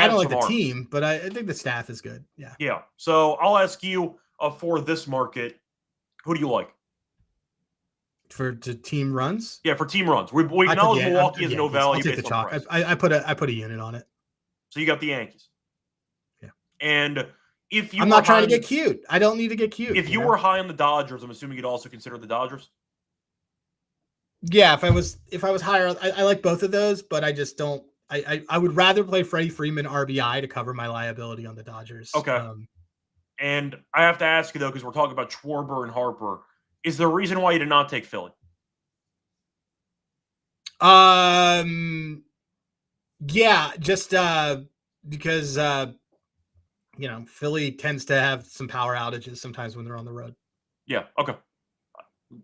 don't like the team, but I think the staff is good. Yeah. Yeah. So I'll ask you for this market, who do you like? For team runs? Yeah, for team runs. We acknowledge Milwaukee has no value. I'll take the chalk. I put a unit on it. So you got the Yankees. Yeah. And if you I'm not trying to get cute. I don't need to get cute. If you were high on the Dodgers, I'm assuming you'd also consider the Dodgers. Yeah, if I was higher, I like both of those, but I just don't. I would rather play Freddie Freeman RBI to cover my liability on the Dodgers. Okay. And I have to ask you though, because we're talking about Schwarber and Harper. Is there a reason why you did not take Philly? Yeah, just because Philly tends to have some power outages sometimes when they're on the road. Yeah, okay.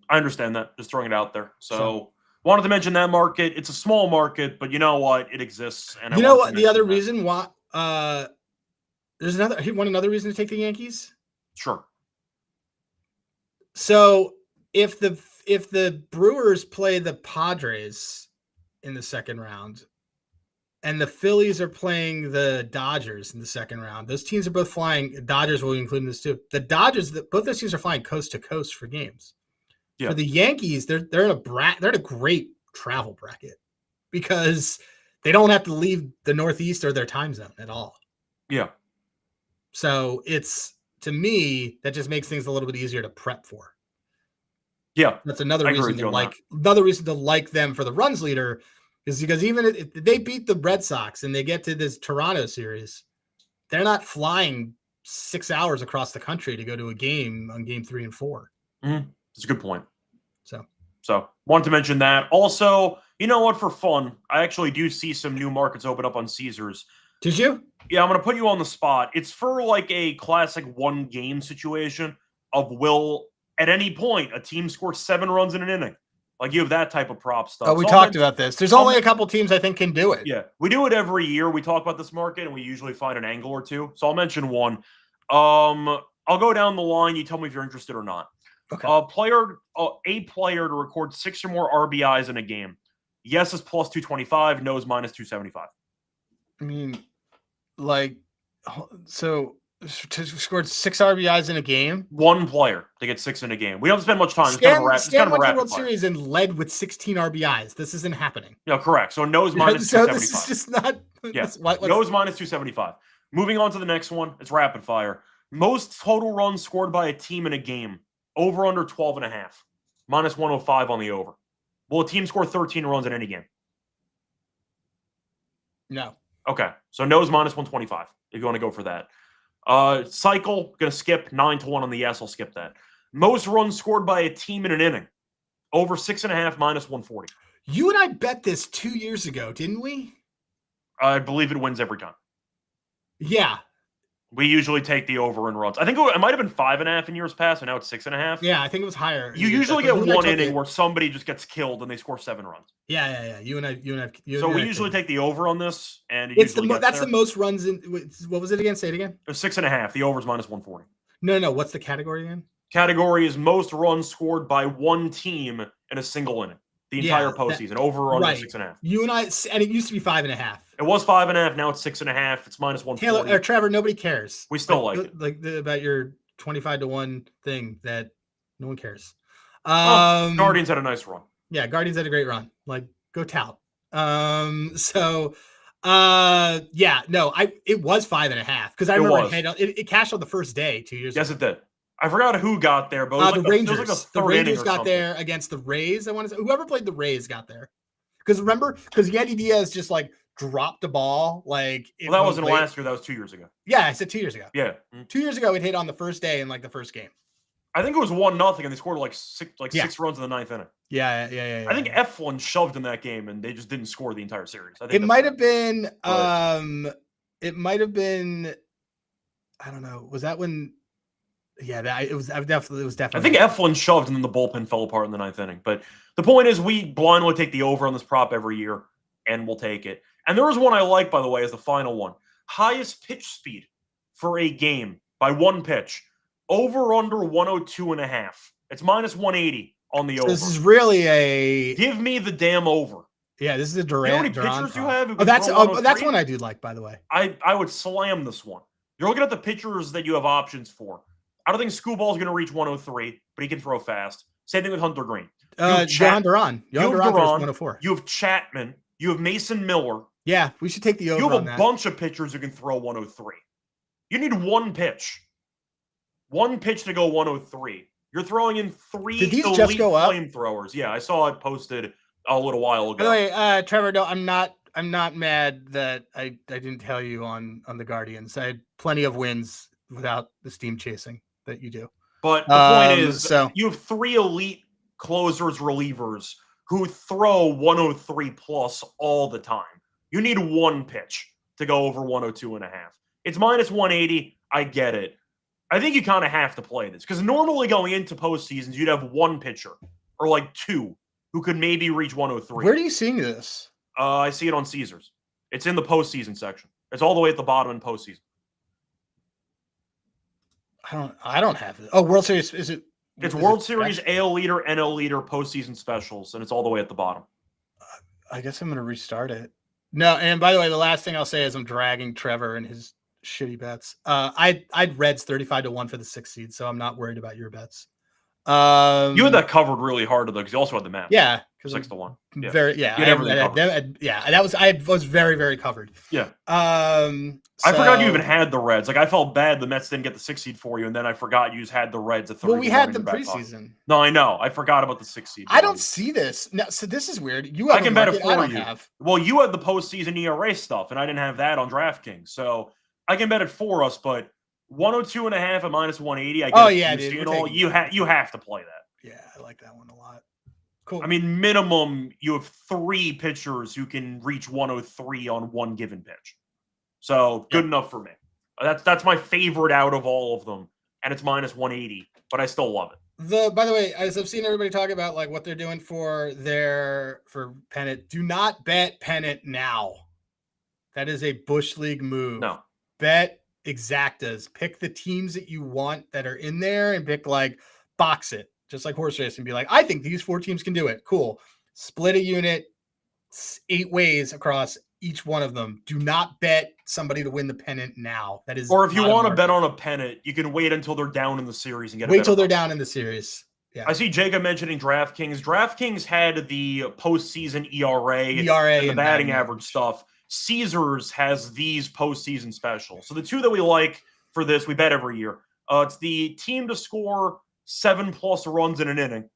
I understand that. Just throwing it out there. So wanted to mention that market. It's a small market, but you know what? It exists. And you know what? The other reason why there's another reason to take the Yankees? Sure. So if the Brewers play the Padres in the second round and the Phillies are playing the Dodgers in the second round, those teams are both flying. Dodgers will include in this too. The Dodgers, both those teams are flying coast to coast for games. Yeah. For the Yankees, they're in a great travel bracket because they don't have to leave the Northeast or their time zone at all. Yeah. So to me, that just makes things a little bit easier to prep for. Yeah. That's another reason to like them for the runs leader is because even if they beat the Red Sox and they get to this Toronto series, they're not flying 6 hours across the country to go to a game on game 3 and 4. Mm-hmm. That's a good point. So wanted to mention that. Also, you know what? For fun, I actually do see some new markets open up on Caesars. Did you? Yeah, I'm going to put you on the spot. It's for like a classic one game situation of will at any point a team score 7 runs in an inning. Like you have that type of prop stuff. Oh, we talked about this. There's only a couple teams I think can do it. Yeah, we do it every year. We talk about this market and we usually find an angle or two. So I'll mention one. I'll go down the line. You tell me if you're interested or not. Okay. A player to record 6 or more RBIs in a game. Yes is plus 225. No is minus 275. I mean, so scored 6 RBIs in a game. One player to get 6 in a game. We don't spend much time. Stan went to the World Series and led with 16 RBIs. This isn't happening. No, correct. So no is minus 275. This is just not. Yeah. No is minus 275. Moving on to the next one. It's rapid fire. Most total runs scored by a team in a game. Over under 12.5. Minus 105 on the over. Will a team score 13 runs in any game? No. Okay. So no is minus 125 if you want to go for that. Cycle, going to skip 9-1 on the yes. I'll skip that. Most runs scored by a team in an inning. Over 6.5, minus 140. You and I bet this 2 years ago, didn't we? I believe it wins every time. Yeah. We usually take the over in runs. I think it might have been 5.5 in years past, and now it's 6.5. Yeah, I think it was higher. You usually get one inning where somebody just gets killed and they score 7 runs. Yeah. You and I. So we usually take the over on this, and that's the most runs in. What was it again? Say it again. It was 6.5. The over's minus 140. No. What's the category again? Category is most runs scored by one team in a single inning. The entire postseason, over or under 6.5. You and I, and it used to be 5.5. It was 5.5. Now it's 6.5. It's minus 140. Taylor or Trevor, nobody cares. We still like it. About your 25-1 thing that no one cares. Guardians had a nice run. Yeah, Guardians had a great run. Like, go tout. It was 5.5 because I remember it cashed on the first day 2 years ago. Yes, it did. I forgot who got there, but it was the Rangers. It was the Rangers got there against the Rays. I want to say whoever played the Rays got there. Because Yandy Diaz just like dropped the ball. Like, that wasn't last year. That was 2 years ago. Yeah, I said 2 years ago. Yeah, 2 years ago it hit on the first day in like the first game. I think it was 1-0, and they scored like 6 runs in the ninth inning. Yeah. I think F1 shoved in that game, and they just didn't score the entire series. I think it might have been. It might have been. I don't know. Was that when? Yeah, it was definitely. I think F1 shoved, and then the bullpen fell apart in the ninth inning. But the point is, we blindly take the over on this prop every year, and we'll take it. And there was one I like, by the way, as the final one. Highest pitch speed for a game by one pitch. Over under 102.5. It's minus 180 on the over. This is really a. Give me the damn over. Yeah, this is a Durant. You know how many pitchers you have? That's one I do like, by the way. I would slam this one. You're looking at the pitchers that you have options for. I don't think Skubal is going to reach 103, but he can throw fast. Same thing with Hunter Green. John Duran. You have 104. You have Chapman. You have Mason Miller. Yeah, we should take the over. You have a bunch of pitchers who can throw 103. You need one pitch. One pitch to go 103. You're throwing in 3 elite flamethrowers. Yeah, I saw it posted a little while ago. By the way, Trevor, no, I'm not mad that I didn't tell you on the Guardians. I had plenty of wins without the steam chasing that you do. But the point is, you have 3 elite closers, relievers who throw 103 plus all the time. You need one pitch to go over 102.5. It's minus 180. I get it. I think you kind of have to play this because normally going into postseasons, you'd have one pitcher or like 2 who could maybe reach 103. Where are you seeing this? I see it on Caesars. It's in the postseason section. It's all the way at the bottom in postseason. I don't have it. Oh, World Series. Is it? It's World Series, AL leader, NL leader, postseason specials, and it's all the way at the bottom. I guess I'm going to restart it. No, and by the way, the last thing I'll say is I'm dragging Trevor and his shitty bets. I'd Reds 35-1 for the 6th seed, so I'm not worried about your bets. You had that covered really hard though, because you also had the map. Yeah, 6-1. Yeah. I was very, very covered. Yeah. I forgot you even had the Reds. Like I felt bad the Mets didn't get the 6th seed for you, and then I forgot you had the Reds at 30. Well, we had them preseason. No, I know. I forgot about the 6th seed. I don't see this. No, so this is weird. I can bet it for you. Well, you had the postseason ERA stuff, and I didn't have that on DraftKings, so I can bet it for us. But 102.5 at minus 180. I guess. Dude, you have to play that. Yeah, I like that one a lot. Cool. I mean, minimum you have 3 pitchers who can reach 103 on one given pitch. So good enough for me. That's my favorite out of all of them, and it's minus 180, but I still love it. By the way, as I've seen everybody talk about like what they're doing for pennant, do not bet pennant now. That is a Bush League move. No. Bet exactas. Pick the teams that you want that are in there and pick like box it, just like horse racing. Be like, I think these 4 teams can do it. Cool. Split a unit 8 ways across each one of them. Do not bet somebody to win the pennant now. That is, or if you want to bet on a pennant, you can wait until they're down in the series and get. Wait till they're down in the series. Yeah. I see Jacob mentioning DraftKings. DraftKings had the postseason ERA and the batting average stuff. Caesars has these postseason specials. So the two that we like for this, we bet every year. It's the team to score 7+ runs in an inning,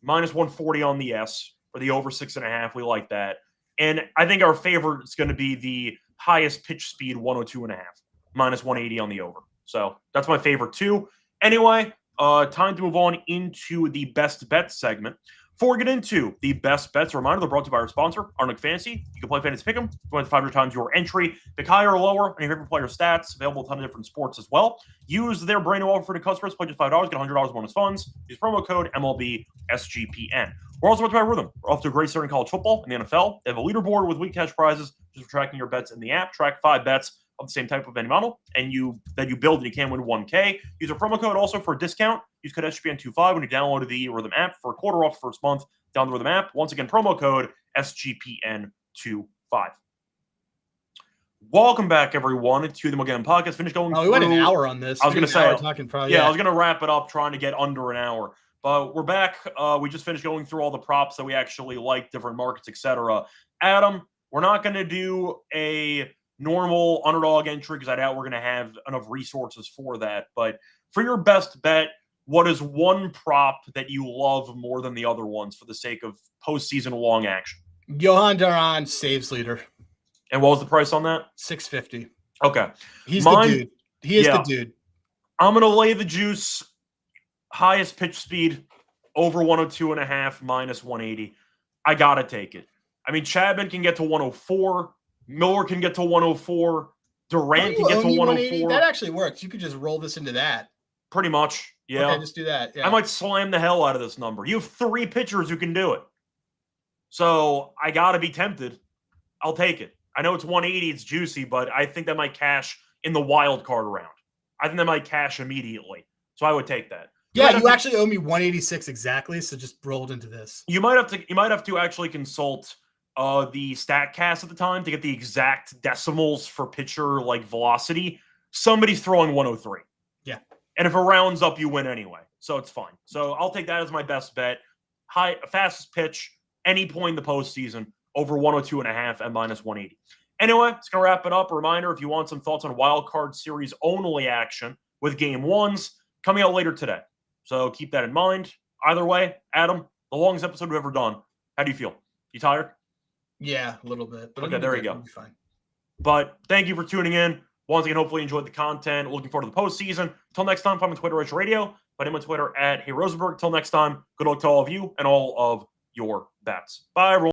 -140 on the S, or the over 6.5. We like that. And I think our favorite is going to be the highest pitch speed, 102.5, -180 on the over. So that's my favorite too. Anyway, time to move on into the best bet segment. Before we get into the best bets, a reminder, they're brought to you by our sponsor, Arnold Fantasy. You can play Fantasy Pick'em. You want 500 times your entry. Pick higher or lower on your favorite player stats. Available a ton of different sports as well. Use their brand new offer for the customers. Play just $5, get $100 bonus funds. Use promo code MLB SGPN. We're also brought to you by Rhythm. We're off to a great start in college football and the NFL. They have a leaderboard with week cash prizes just for tracking your bets in the app. Track 5 bets of the same type of any model, and you build, and you can win 1K. Use a promo code also for a discount. Use code SGPN25 when you download the Rhythm app for a quarter off the first month. Down the Rhythm app. Once again, promo code SGPN25. Welcome back, everyone, to the MLB Podcast. Finished going. We went an hour on this. I was going to say, talking probably. I was going to wrap it up, trying to get under an hour. But we're back. We just finished going through all the props that we actually like, different markets, etc. Adam, we're not going to do a normal underdog entry because I doubt we're going to have enough resources for that. But for your best bet, what is one prop that you love more than the other ones for the sake of postseason long action? Johan Duran, saves leader. And what was the price on that? $650. Okay. He's the dude. He is the dude. I'm going to lay the juice. Highest pitch speed, over 102.5, -180. I got to take it. I mean, Chapman can get to 104. Miller can get to 104. Durant can get to 104. That actually works. You could just roll this into that. Pretty much. Yeah. Okay, just do that. Yeah. I might slam the hell out of this number. You have 3 pitchers who can do it. So I got to be tempted. I'll take it. I know it's 180. It's juicy, but I think that might cash in the wild card round. I think that might cash immediately. So I would take that. Yeah, you actually owe me 186 exactly, so just rolled into this. You might have to actually consult the StatCast at the time to get the exact decimals for pitcher like velocity. Somebody's throwing 103. Yeah. And if it rounds up, you win anyway. So it's fine. So I'll take that as my best bet. Fastest pitch, any point in the postseason, over 102.5 at -180. Anyway, it's going to wrap it up. A reminder, if you want some thoughts on wild card series only action with game ones, coming out later today. So keep that in mind. Either way, Adam, the longest episode we've ever done. How do you feel? You tired? Yeah, a little bit. But okay, there you go. It'll be fine. But thank you for tuning in. Once again, hopefully you enjoyed the content. Looking forward to the postseason. Until next time, find me on Twitter, Rich Radio. Find him on Twitter at Hey Rosenberg. Until next time, good luck to all of you and all of your bets. Bye, everyone.